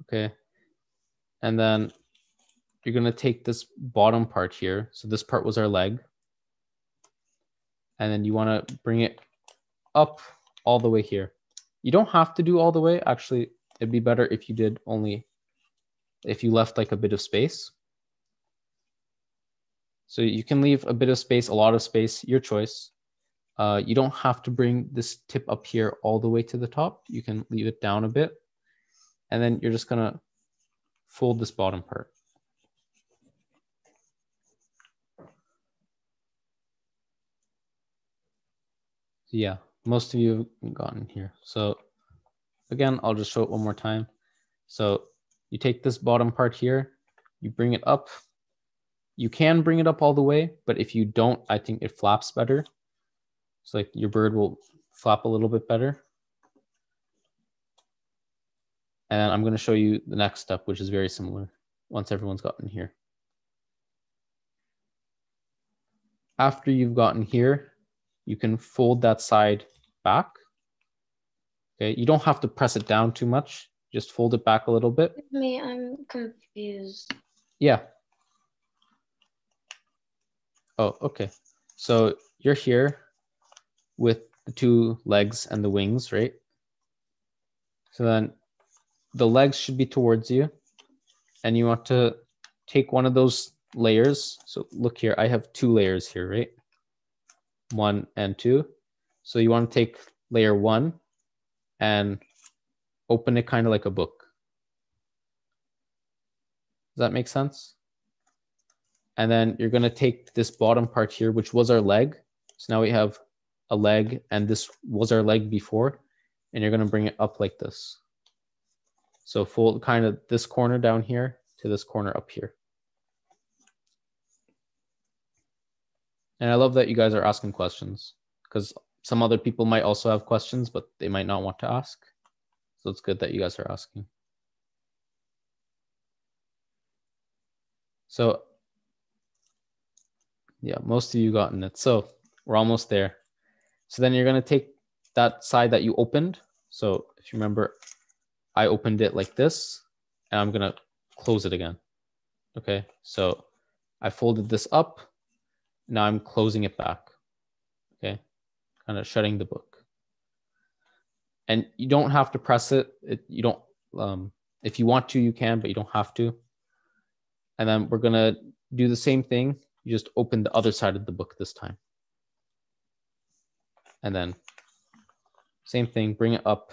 Okay, and then you're gonna take this bottom part here. So this part was our leg. And then you wanna bring it up all the way here. You don't have to do all the way. Actually, it'd be better if you did only, if you left like a bit of space. So you can leave a bit of space, a lot of space, your choice. You don't have to bring this tip up here all the way to the top. You can leave it down a bit. And then you're just gonna fold this bottom part. Yeah, most of you have gotten here. So again, I'll just show it one more time. So you take this bottom part here, you bring it up. You can bring it up all the way, but if you don't, I think it flaps better. So like your bird will flap a little bit better. And I'm going to show you the next step, which is very similar once everyone's gotten here. After you've gotten here, you can fold that side back. Okay, you don't have to press it down too much. Just fold it back a little bit. Me, I'm confused. Yeah. Oh, okay. So you're here with the two legs and the wings, right? So then the legs should be towards you, and you want to take one of those layers. So look here, I have two layers here, right? 1 and 2. So you want to take layer 1 and open it kind of like a book. Does that make sense? And then you're going to take this bottom part here, which was our leg. So now we have a leg, and this was our leg before, and you're going to bring it up like this. So fold kind of this corner down here to this corner up here. And I love that you guys are asking questions, because some other people might also have questions, but they might not want to ask. So it's good that you guys are asking. So yeah, most of you gotten it. So we're almost there. So then you're going to take that side that you opened. So if you remember, I opened it like this, and I'm going to close it again. Okay, so I folded this up. Now I'm closing it back. Okay, kind of shutting the book. And you don't have to press it. You don't, if you want to, you can, but you don't have to. And then we're going to do the same thing. You just open the other side of the book this time. And then same thing, bring it up.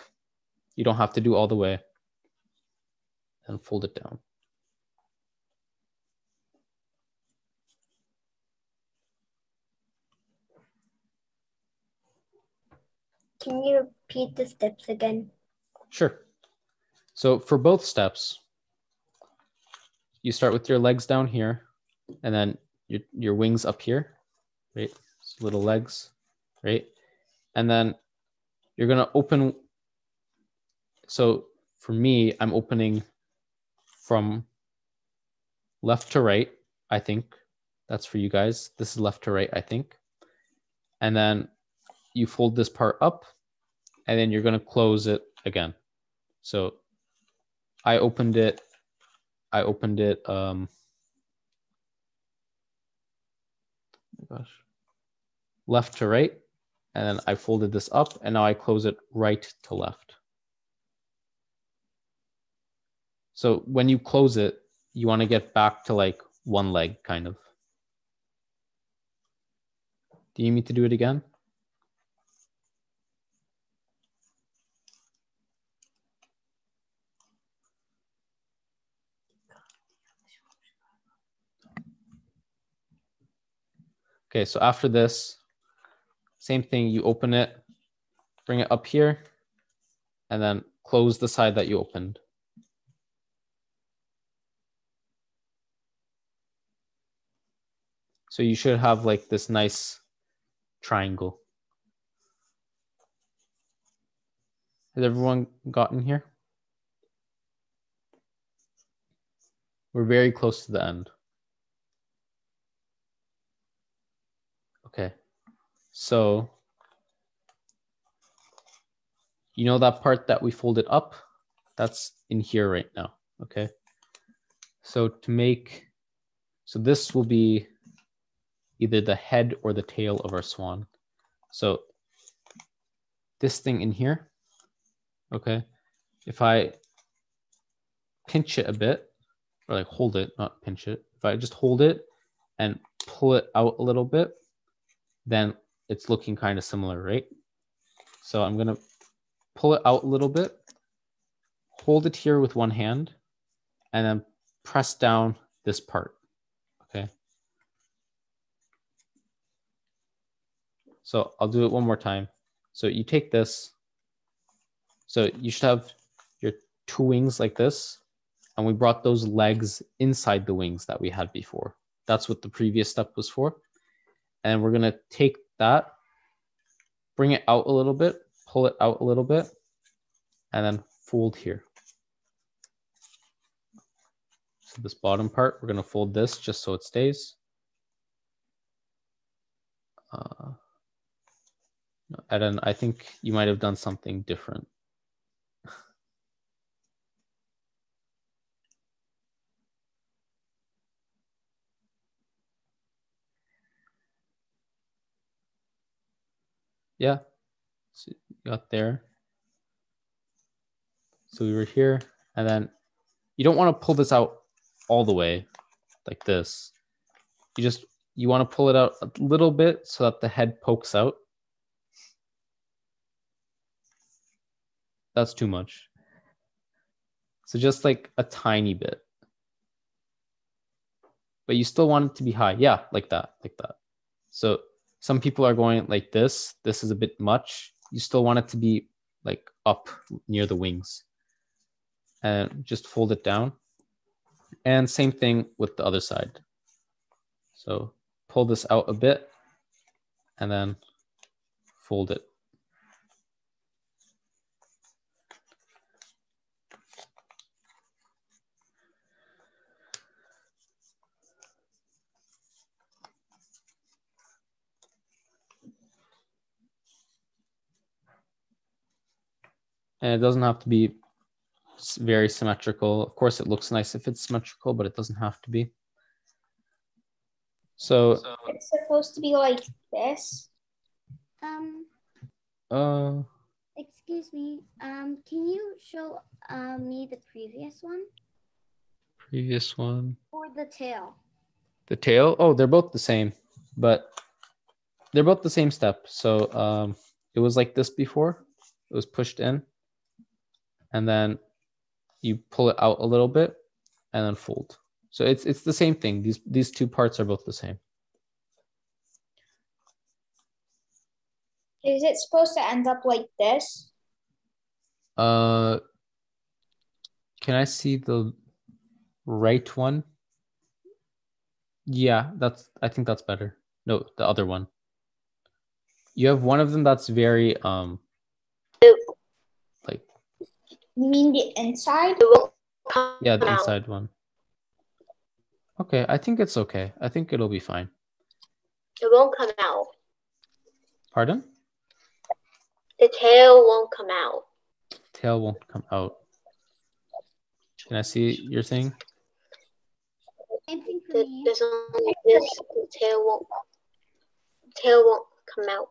You don't have to do all the way. And fold it down. Can you repeat the steps again? Sure. So for both steps, you start with your legs down here, and then your wings up here, right? So little legs, right? And then you're gonna open. So for me, I'm opening from left to right, I think. That's for you guys. This is left to right, I think. And then you fold this part up, and then you're gonna close it again. So I opened it, oh my gosh, left to right, and then I folded this up, and now I close it right to left. So when you close it, you want to get back to like one leg, kind of. Do you need me to do it again? Okay, so after this, same thing, you open it, bring it up here, and then close the side that you opened. So you should have like this nice triangle. Has everyone gotten here? We're very close to the end. Okay, so you know that part that we folded up? That's in here right now, okay? So to make, so this will be either the head or the tail of our swan. So this thing in here, okay? If I pinch it a bit, or like hold it, not pinch it. If I just hold it and pull it out a little bit, then it's looking kind of similar, right? So I'm gonna pull it out a little bit, hold it here with one hand, and then press down this part, okay? So I'll do it one more time. So you take this, so you should have your two wings like this, and we brought those legs inside the wings that we had before. That's what the previous step was for. And we're gonna take that, bring it out a little bit, pull it out a little bit, and then fold here. So this bottom part, we're gonna fold this just so it stays. And then I think you might have done something different. Yeah, so you got there. So we were here, and then you don't want to pull this out all the way like this. You want to pull it out a little bit so that the head pokes out. That's too much. So just like a tiny bit. But you still want it to be high. Yeah, like that, like that. So some people are going like this. This is a bit much. You still want it to be like up near the wings. And just fold it down. And same thing with the other side. So pull this out a bit and then fold it. And it doesn't have to be very symmetrical. Of course, it looks nice if it's symmetrical, but it doesn't have to be. So it's supposed to be like this. Excuse me. Can you show me the previous one? Previous one. Or the tail? The tail? Oh, they're both the same, but they're both the same step. So it was like this before. It was pushed in, and then you pull it out a little bit, and then fold. So it's the same thing. These two parts are both the same. Is it supposed to end up like this? Can I see the right one? Yeah, I think that's better. No, the other one. You have one of them that's very like. You mean the inside? Yeah, the inside one. Okay, I think it's okay. I think it'll be fine. It won't come out. Pardon? The tail won't come out. Tail won't come out. Can I see your thing? Same thing for me. There's only this. The tail won't come out.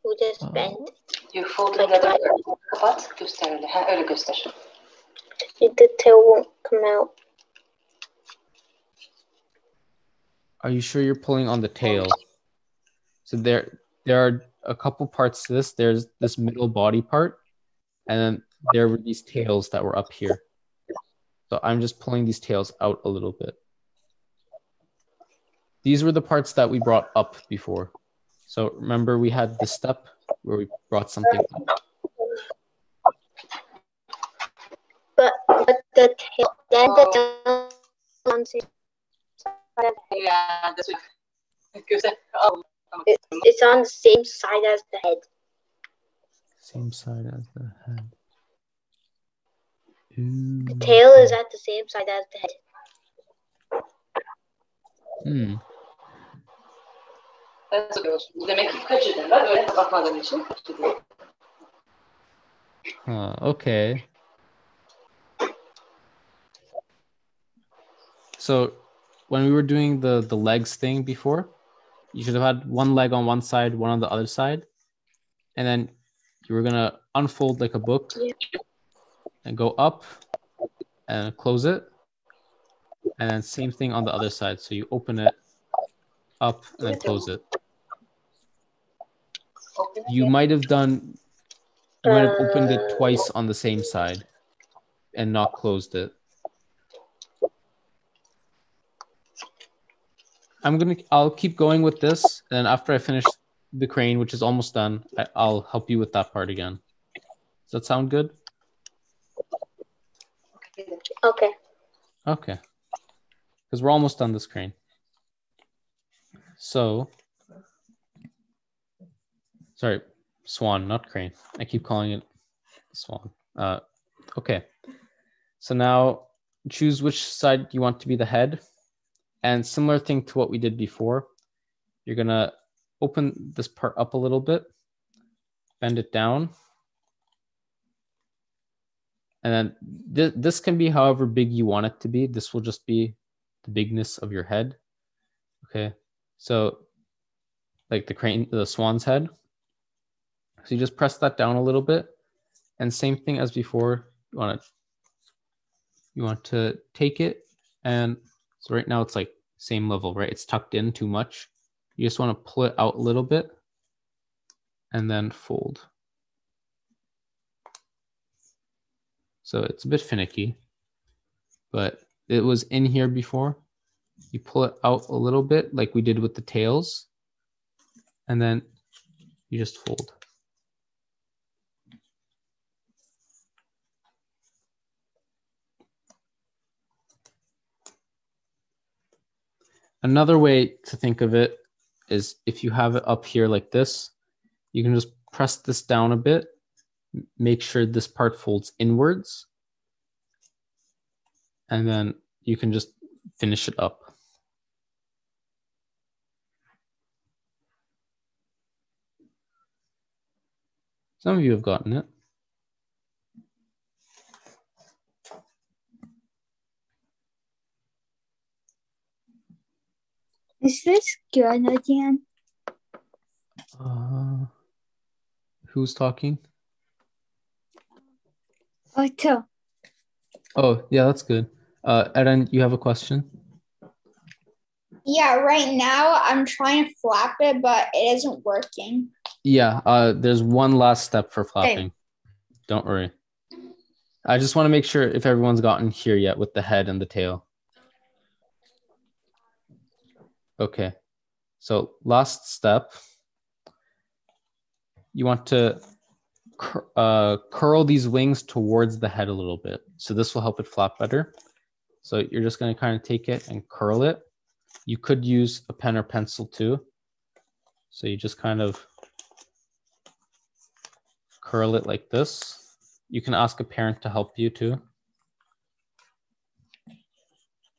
We just bend. You fold it like kapat, göster öyle. Ha, öyle göster. The tail won't come out. Are you sure you're pulling on the tail? So there are a couple parts to this. There's this middle body part, and then there were these tails that were up here. So I'm just pulling these tails out a little bit. These were the parts that we brought up before. So remember we had this step where we brought something up. But the tail, then the tail Yeah, that's what. it's on the same side as the head. Same side as the head. The tail is at the same side as the head. That's okay. Demek ki kaçırdın var öyle bakmadığın için. Okay. So when we were doing the legs thing before, you should have had one leg on one side, one on the other side. And then you were gonna unfold like a book and go up and close it. And then same thing on the other side. So you open it up and then close it. You might have opened it twice on the same side and not closed it. I'll keep going with this, and then after I finish the crane, which is almost done, I'll help you with that part again. Does that sound good? Okay. Okay. Because we're almost done this crane. So, sorry, swan, not crane. I keep calling it swan. Okay. So now choose which side you want to be the head. And similar thing to what we did before, you're gonna open this part up a little bit, bend it down. And then this can be however big you want it to be. This will just be the bigness of your head. Okay, so like the swan's head. So you just press that down a little bit, and same thing as before. You want to take it, and so right now it's like same level, right? It's tucked in too much. You just want to pull it out a little bit, and then fold. So it's a bit finicky, but it was in here before. You pull it out a little bit like we did with the tails, and then you just fold. Another way to think of it is if you have it up here like this, you can just press this down a bit, make sure this part folds inwards, and then you can just finish it up. Some of you have gotten it. Is this good again? Who's talking? Otto. Oh, yeah, that's good. Eren, you have a question? Yeah, right now I'm trying to flap it, but it isn't working. Yeah, there's one last step for flapping. Okay. Don't worry. I just want to make sure if everyone's gotten here yet with the head and the tail. Okay, so last step. You want to curl these wings towards the head a little bit. So this will help it flap better. So you're just going to kind of take it and curl it. You could use a pen or pencil too. So you just kind of curl it like this. You can ask a parent to help you too.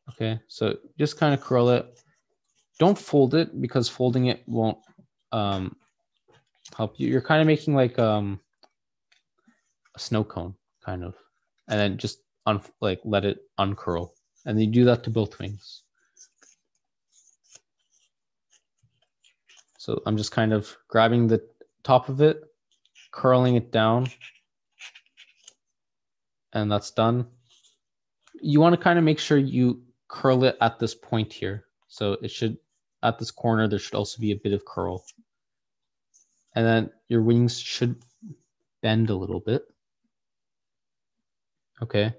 Okay, so just kind of curl it. Don't fold it because folding it won't help you. You're kind of making like a snow cone, kind of, and then just let it uncurl, and then you do that to both wings. So I'm just kind of grabbing the top of it, curling it down, and that's done. You want to kind of make sure you curl it at this point here. So it should, at this corner, there should also be a bit of curl. And then your wings should bend a little bit. Okay.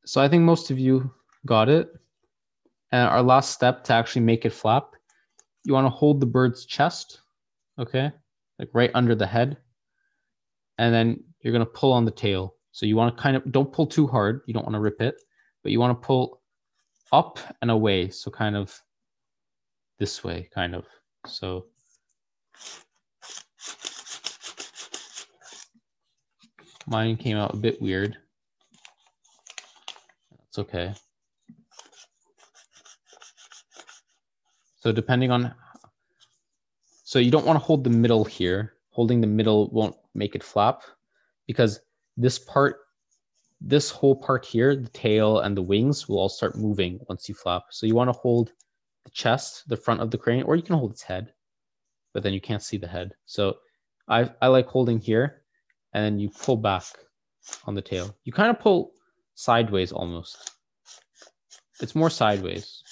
So I think most of you got it. And our last step to actually make it flap, you want to hold the bird's chest, okay? Like right under the head. And then you're going to pull on the tail. So you want to kind of, don't pull too hard. You don't want to rip it, but you want to pull up and away. So kind of this way, kind of. So mine came out a bit weird. That's okay. So depending on, so you don't want to hold the middle here. Holding the middle won't make it flap because this part, this whole part here, the tail and the wings will all start moving once you flap. So you want to hold the chest, the front of the crane, or you can hold its head, but then you can't see the head. So I like holding here, and then you pull back on the tail. You kind of pull sideways almost. It's more sideways.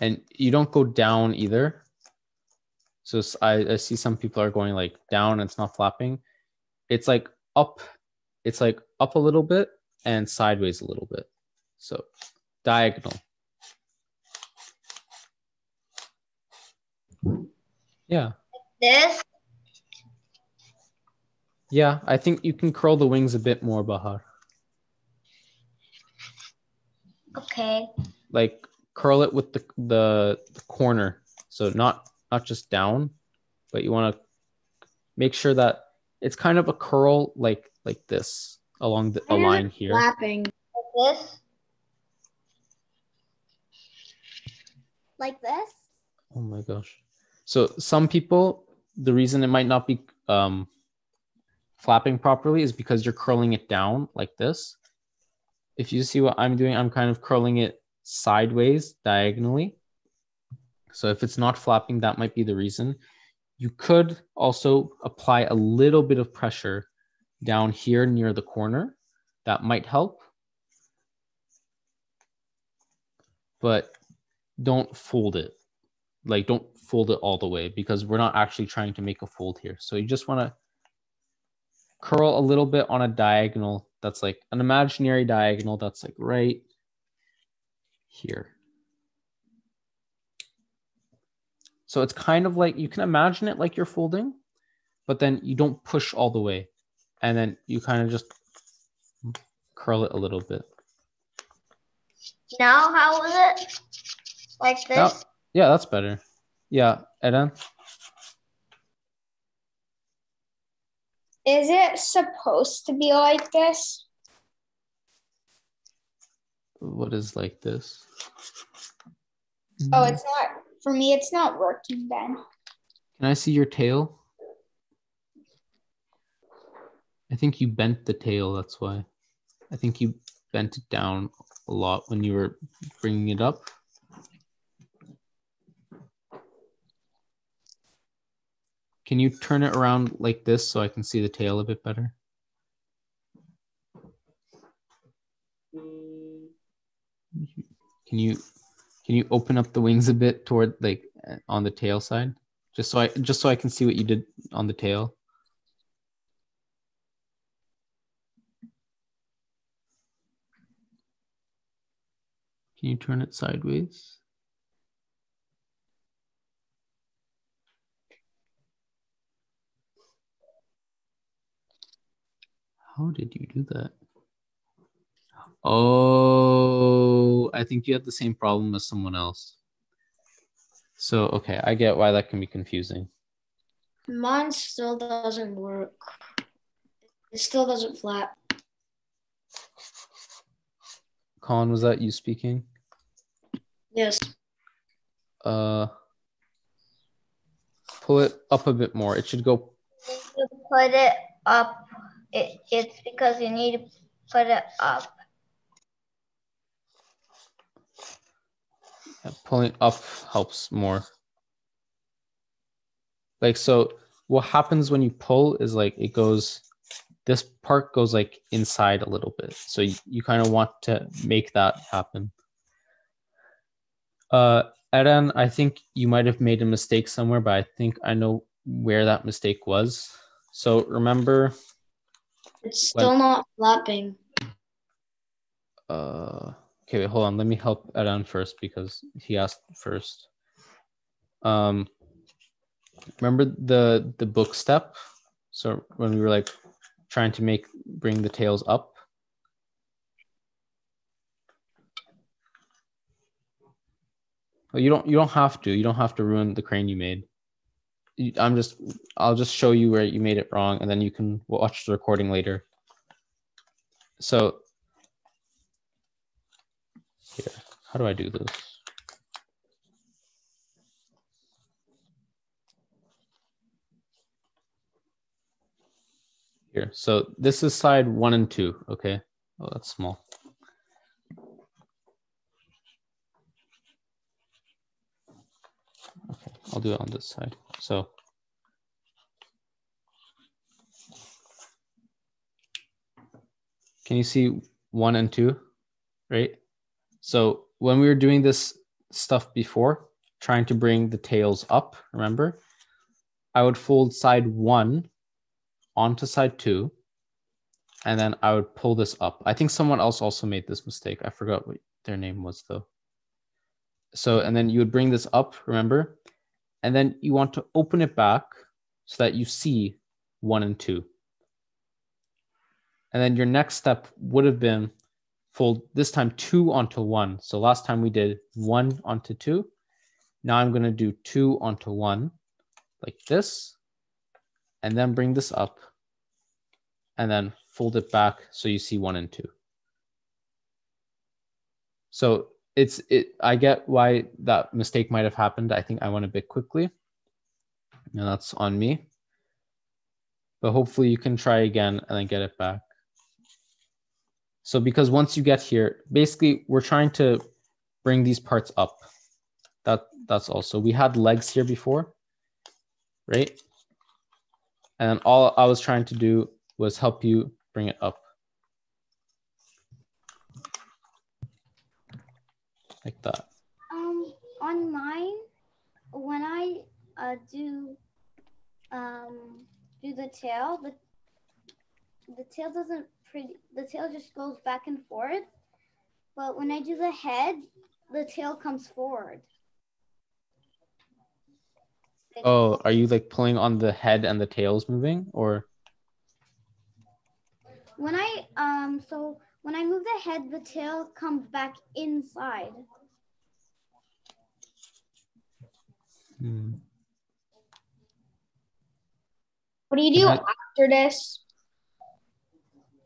And you don't go down either. So I see some people are going like down and it's not flapping. It's like up a little bit and sideways a little bit. So diagonal. Yeah. This? Yeah, I think you can curl the wings a bit more, Bahar. Okay. Like curl it with the corner. So not just down, but you want to make sure that it's kind of a curl like this along a line here. Flapping. Like this? Like this? Oh my gosh. So some people, the reason it might not be flapping properly is because you're curling it down like this. If you see what I'm doing, I'm kind of curling it sideways diagonally. So if it's not flapping, that might be the reason. You could also apply a little bit of pressure down here near the corner. That might help. But don't fold it. Like don't fold it all the way because we're not actually trying to make a fold here. So you just want to curl a little bit on a diagonal that's like an imaginary diagonal that's like right here. So it's kind of like, you can imagine it like you're folding, but then you don't push all the way. And then you kind of just curl it a little bit. Now, how was it? Like this? Now, yeah, that's better. Yeah, Eden? Is it supposed to be like this? What is like this? Oh, it's not. For me, it's not working then. Can I see your tail? I think you bent the tail, that's why. I think you bent it down a lot when you were bringing it up. Can you turn it around like this so I can see the tail a bit better? Can you open up the wings a bit toward, like, on the tail side? Just so I can see what you did on the tail. Can you turn it sideways? How did you do that? Oh, I think you have the same problem as someone else. So, okay, I get why that can be confusing. Mine still doesn't work. It still doesn't flap. Colin, was that you speaking? Yes. Pull it up a bit more. It should go. You put it up. It's because you need to put it up. Yeah, pulling up helps more. Like, so what happens when you pull is, like, it goes, this part goes like inside a little bit. So you kind of want to make that happen. Eren, I think you might have made a mistake somewhere, but I think I know where that mistake was. So remember, it's still not flapping. Okay, wait, hold on. Let me help Eren first because he asked first. Remember the book step? So when we were like trying to bring the tails up. Well, you don't have to. You don't have to ruin the crane you made. I'll just show you where you made it wrong, and then you can watch the recording later. So here, how do I do this? Here, so this is side 1 and 2, okay? Oh, that's small. Okay, I'll do it on this side. So can you see 1 and 2, right? So when we were doing this stuff before, trying to bring the tails up, remember? I would fold side 1 onto side 2, and then I would pull this up. I think someone else also made this mistake. I forgot what their name was though. So, and then you would bring this up, remember? And then you want to open it back so that you see 1 and 2. And then your next step would have been fold this time 2 onto 1. So last time we did 1 onto 2. Now I'm going to do 2 onto 1 like this, and then bring this up and then fold it back so you see 1 and 2. So I get why that mistake might have happened. I think I went a bit quickly, and that's on me. But hopefully you can try again and then get it back. So because once you get here, basically we're trying to bring these parts up. That's also, we had legs here before, right? And all I was trying to do was help you bring it up. Like that. On mine, when I do the tail, the tail doesn't the tail just goes back and forth. But when I do the head, the tail comes forward. Oh, are you like pulling on the head and the tails moving, or? When I when I move the head, the tail comes back inside. What do you do after this?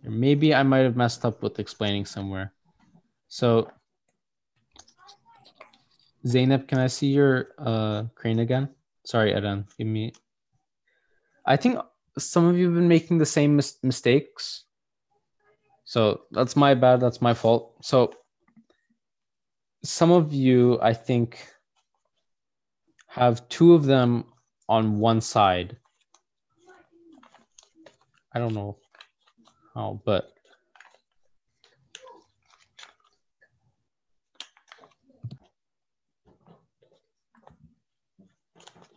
Maybe I might have messed up with explaining somewhere. So, Zainab, can I see your crane again? Sorry, Eren, give me. I think some of you have been making the same mistakes. So that's my bad, that's my fault. So some of you, I think, have two of them on one side. I don't know how, but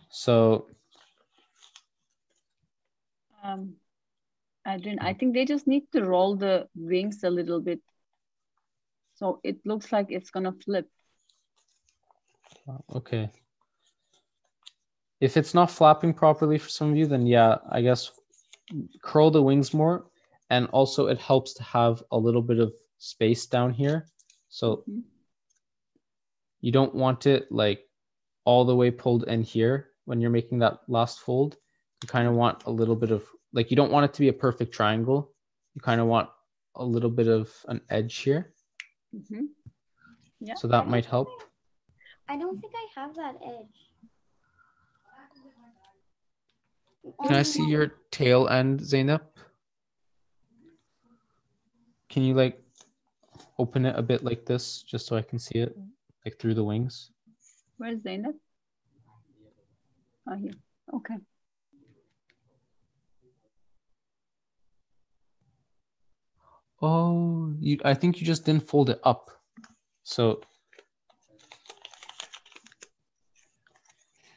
so Adrian, I think they just need to roll the wings a little bit. So it looks like it's gonna flip. Okay. If it's not flapping properly for some of you, then yeah, I guess curl the wings more. And also it helps to have a little bit of space down here. So you don't want it like all the way pulled in here when you're making that last fold. You kind of want a little bit of, like, you don't want it to be a perfect triangle. You kind of want a little bit of an edge here. Yeah. So that might help. I don't think I have that edge. Can I see your tail end, Zainab? Can you like open it a bit like this, just so I can see it, like through the wings? Where's Zainab? Oh, here. Okay. Oh, I think you just didn't fold it up. So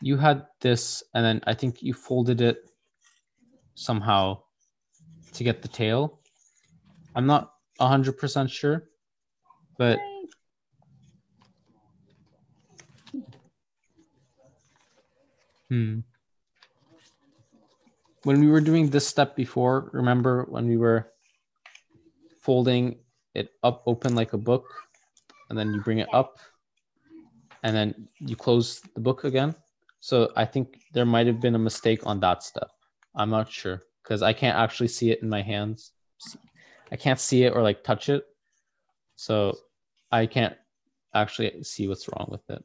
you had this, and then I think you folded it somehow to get the tail. I'm not 100% sure, but when we were doing this step before, remember when we were folding it up open like a book, and then you bring it up, and then you close the book again? So I think there might have been a mistake on that step. I'm not sure, because I can't actually see it in my hands. I can't see it or like touch it. So I can't actually see what's wrong with it.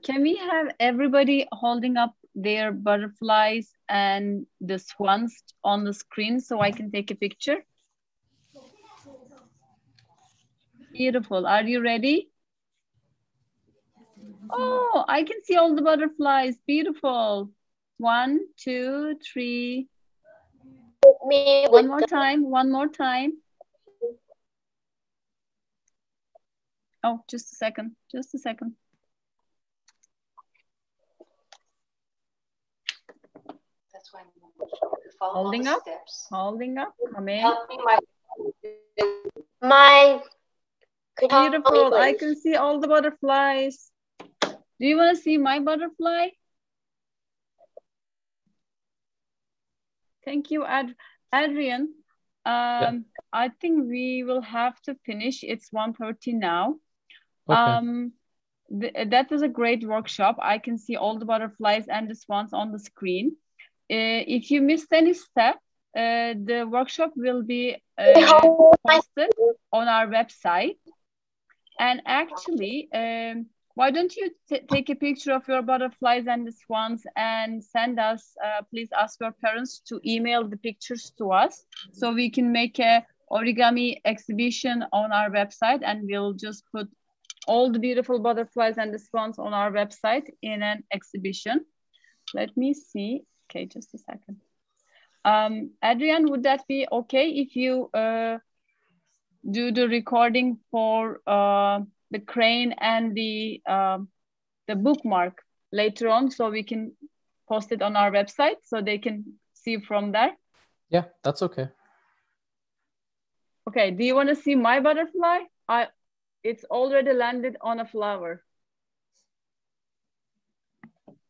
Can we have everybody holding up their butterflies and the swans on the screen so I can take a picture? Beautiful. Are you ready? Oh, I can see all the butterflies. Beautiful. 1, 2, 3. One more time. One more time. Oh, just a second. Just a second. That's why I'm Holding up. Holding up. Come in. Help me, my Beautiful. I can see all the butterflies. Do you want to see my butterfly? Thank you, Adrian. Yeah. I think we will have to finish. It's 1:30 now. Okay. That was a great workshop. I can see all the butterflies and the swans on the screen. If you missed any step, the workshop will be posted on our website. And actually, why don't you take a picture of your butterflies and the swans and send us, please ask your parents to email the pictures to us so we can make a origami exhibition on our website, and we'll just put all the beautiful butterflies and the swans on our website in an exhibition. Let me see. Okay, just a second. Adrian, would that be okay if you do the recording for the crane and the bookmark later on, so we can post it on our website so they can see from there? Yeah, that's okay. Okay, do you want to see my butterfly? It's already landed on a flower.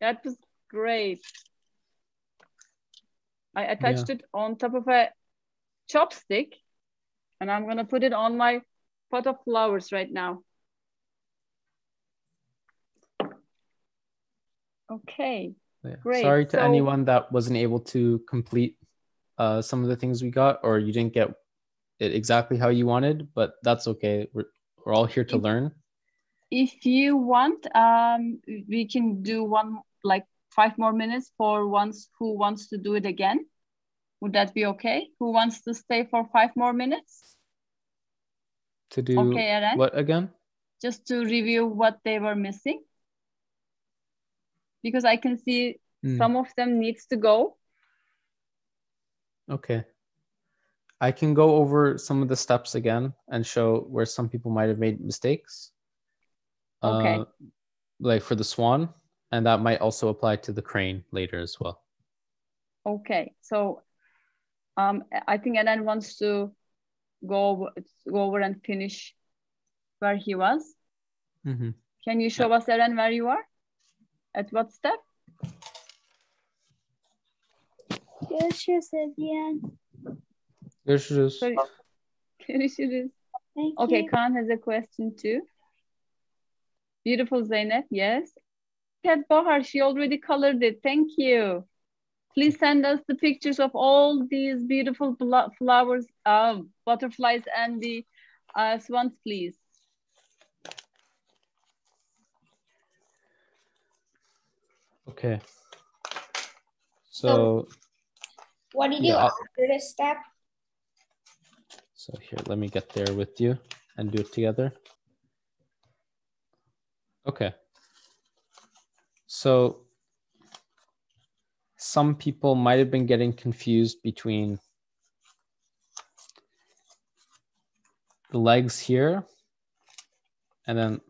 That was great. I attached it on top of a chopstick, and I'm gonna put it on my pot of flowers right now. Okay, great. Sorry to anyone that wasn't able to complete some of the things we got, or you didn't get it exactly how you wanted, but that's okay. We're all here to learn. If you want, we can do 5 more minutes for ones who wants to do it again. Would that be okay? Who wants to stay for 5 more minutes? To do Eren? what again? Just to review what they were missing. Because I can see some of them needs to go. Okay. I can go over some of the steps again and show where some people might have made mistakes. Okay. Like for the swan, and that might also apply to the crane later as well. Okay, so I think Eren wants to go over and finish where he was. Mm-hmm. Can you show us, Eren, where you are? At what step? Görüşürüz Adrian. Görüşürüz. Görüşürüz. Thank Okay, you. Kaan has a question too. Beautiful Zeynep, yes. At Bahar, she already colored it. Thank you. Please send us the pictures of all these beautiful flowers, butterflies, and the swans, please. Okay. So what do you do after this step? So here, let me get there with you and do it together. Okay. So some people might have been getting confused between the legs here, and then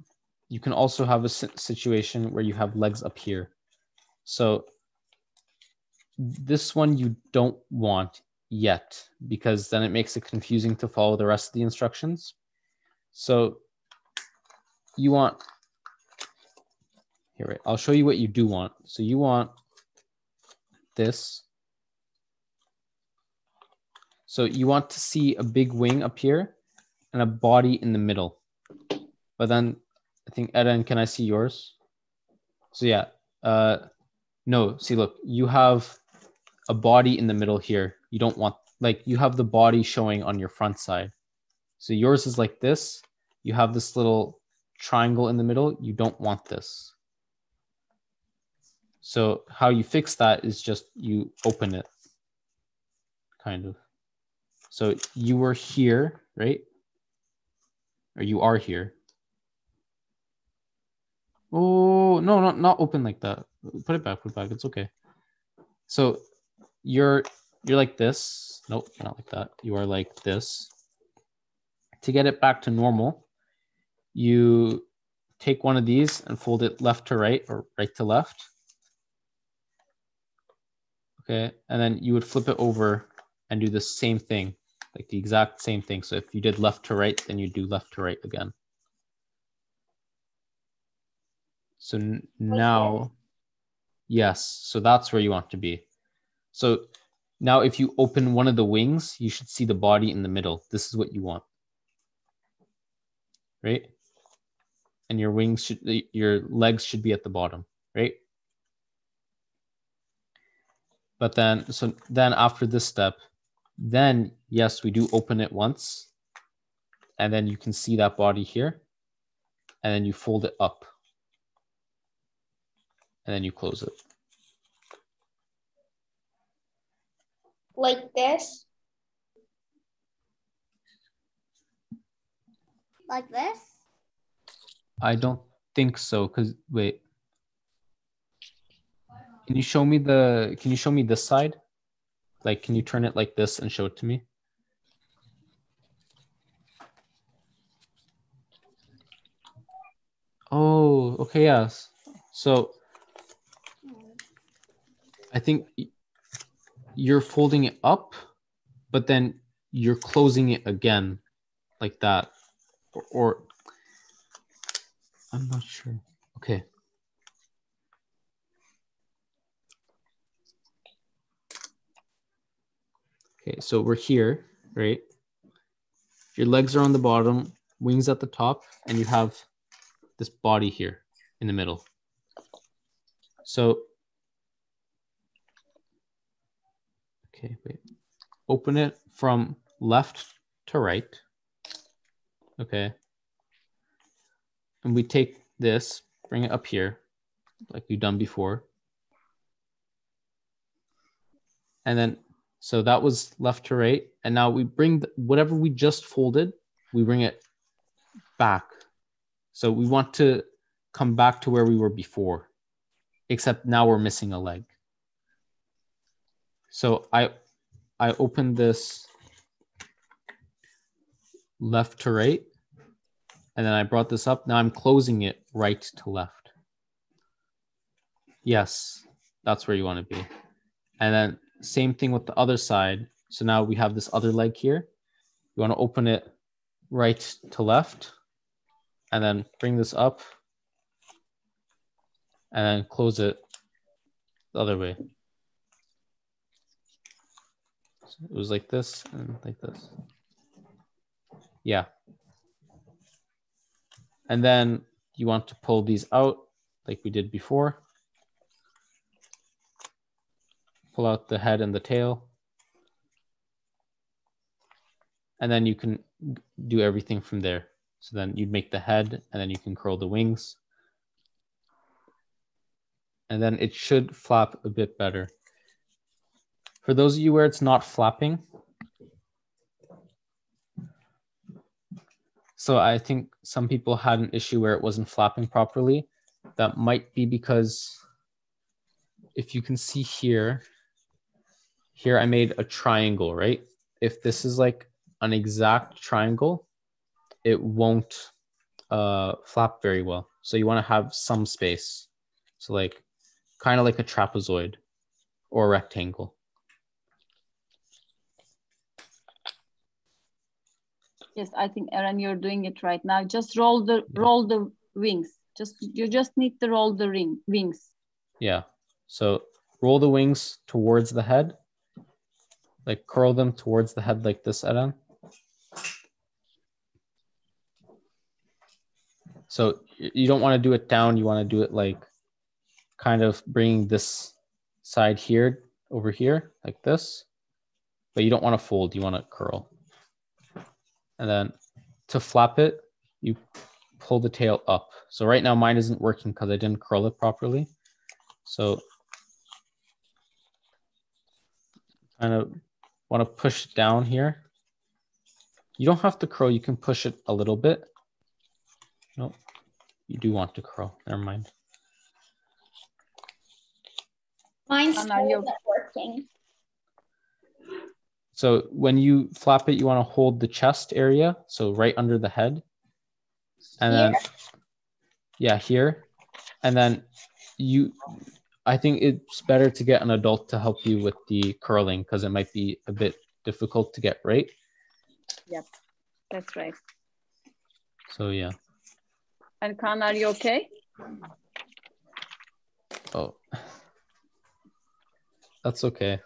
you can also have a situation where you have legs up here. So this one you don't want yet, because then it makes it confusing to follow the rest of the instructions. So you want, here, I'll show you what you do want. So you want this. So you want to see a big wing up here and a body in the middle. But then I think, Eren, can I see yours? So yeah, no, see, look, you have a body in the middle here. You don't want, like, you have the body showing on your front side. So yours is like this. You have this little triangle in the middle. You don't want this. So how you fix that is just you open it, kind of. So you were here, right? Or you are here. Oh, no, not open like that. Put it back, it's okay. So you're like this. Nope, you're not like that. You are like this. To get it back to normal, you take one of these and fold it left to right or right to left. Okay, and then you would flip it over and do the same thing, like the exact same thing. So if you did left to right, then you do left to right again. So now, yes, so that's where you want to be. So now if you open one of the wings, you should see the body in the middle. This is what you want, right? And your wings should, your legs should be at the bottom, right? But then, so then after this step, then yes, we do open it once, and then you can see that body here, and then you fold it up, and then you close it. Like this? Like this? I don't think so, because wait. Can you show me this side? Like, can you turn it like this and show it to me? Oh, okay, yes. So I think you're folding it up, but then you're closing it again like that. Or I'm not sure. Okay. Okay, so we're here, right? Your legs are on the bottom, wings at the top, and you have this body here in the middle. So, okay, wait. Open it from left to right. Okay. And we take this, bring it up here, like we've done before. And then, so that was left to right. And now we bring whatever we just folded, we bring it back. So we want to come back to where we were before, except now we're missing a leg. So I opened this left to right, and then I brought this up. Now I'm closing it right to left. Yes, that's where you want to be. And then same thing with the other side. So now we have this other leg here. You want to open it right to left, and then bring this up, and then close it the other way. So it was like this and like this. Yeah. And then you want to pull these out like we did before. Pull out the head and the tail. And then you can do everything from there. So then you'd make the head, and then you can curl the wings. And then it should flap a bit better. For those of you where it's not flapping, so I think some people had an issue where it wasn't flapping properly. That might be because if you can see here I made a triangle, right? If this is like an exact triangle, it won't flap very well. So you want to have some space. So like kind of like a trapezoid or a rectangle. Yes, I think Eren, you're doing it right now. Just roll the wings. You just need to roll the wings. Yeah. So roll the wings towards the head. Like curl them towards the head like this, Eren. So you don't want to do it down. You want to do it like kind of bringing this side here over here like this. But you don't want to fold. You want to curl. And then to flap it, you pull the tail up. So right now mine isn't working because I didn't curl it properly. So kind of want to push down here. You don't have to curl. You can push it a little bit. No, you do want to curl. Never mind. Mine's still not working. So when you flap it, you want to hold the chest area. So right under the head. And then, yeah, here. And then I think it's better to get an adult to help you with the curling because it might be a bit difficult to get right. Yep, that's right. So yeah. And Kaan, are you okay? Oh, that's okay.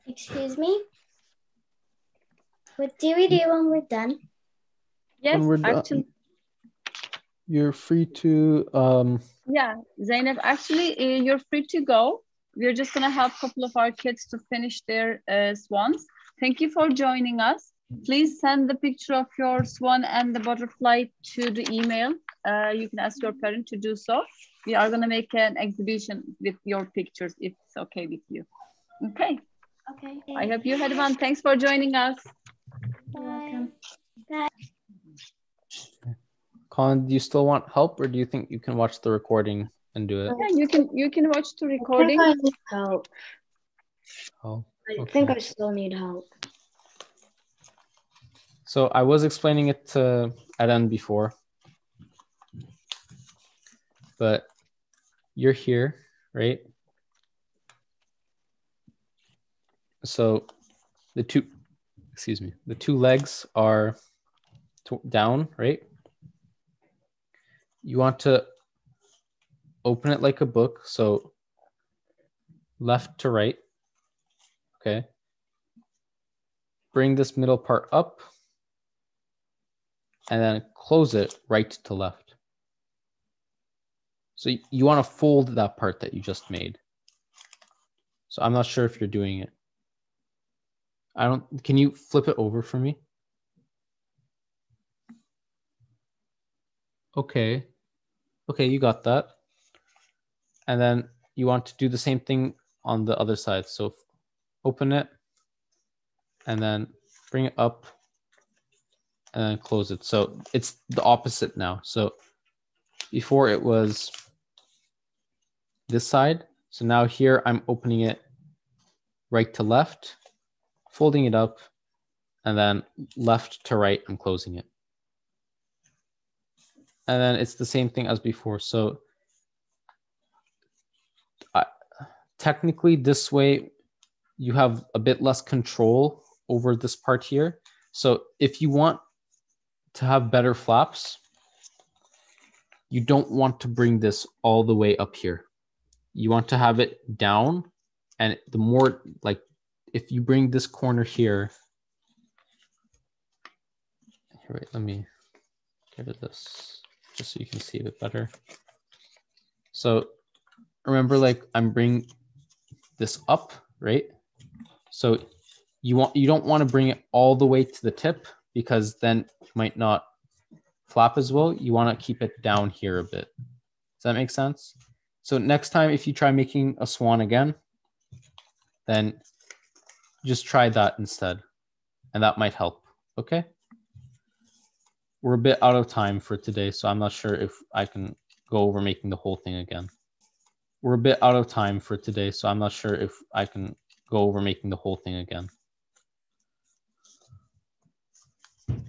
Excuse me? What do we do when we're done? Yes, when we're actually. Done, you're free to... Yeah, Zeynep, actually, you're free to go. We're just going to help a couple of our kids to finish their swans. Thank you for joining us. Please send the picture of your swan and the butterfly to the email. You can ask your parent to do so. We are going to make an exhibition with your pictures if it's okay with you. Okay. Okay. I hope you had fun. Thanks for joining us. You're welcome. Colin, do you still want help or do you think you can watch the recording and do it? Yeah, you can watch the recording. I think I need help. Oh, I okay. think I still need help. So I was explaining it to Eren before, but you're here, right? So the two legs are down, right? You want to open it like a book. So left to right, okay? bring this middle part up and then close it right to left. So you want to fold that part that you just made. So I'm not sure if you're doing it. Can you flip it over for me? Okay. Okay, you got that. And then you want to do the same thing on the other side. So open it and then bring it up and then close it. So it's the opposite now. So before it was this side. So now here I'm opening it right to left, folding it up, and then left to right, I'm closing it. And then it's the same thing as before. So technically this way you have a bit less control over this part here. So if you want to have better flaps, you don't want to bring this all the way up here. You want to have it down, and the more, like, if you bring this corner here, wait, let me get rid of this just so you can see it a bit better. So remember, like, I'm bringing this up, right? So you don't want to bring it all the way to the tip, because then it might not flap as well. You want to keep it down here a bit. Does that make sense? So next time, if you try making a swan again, then just try that instead, and that might help, okay? We're a bit out of time for today, so I'm not sure if I can go over making the whole thing again. We're a bit out of time for today, so I'm not sure if I can go over making the whole thing again.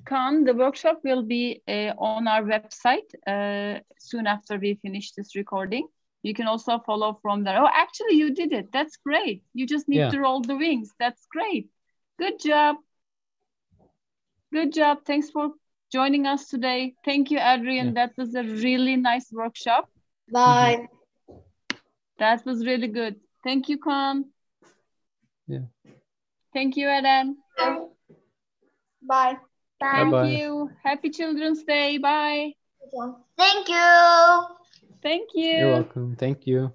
Kaan, the workshop will be on our website soon after we finish this recording. You can also follow from there. Oh, actually, you did it. That's great. You just need to roll the wings. That's great. Good job. Good job. Thanks for joining us today. Thank you, Adrian. That was a really nice workshop. Bye. That was really good. Thank you, Kaan. Yeah. Thank you, Eren. Bye. Thank Bye-bye. you. Happy Children's Day. Bye. Thank you. Thank you. You're welcome. Thank you.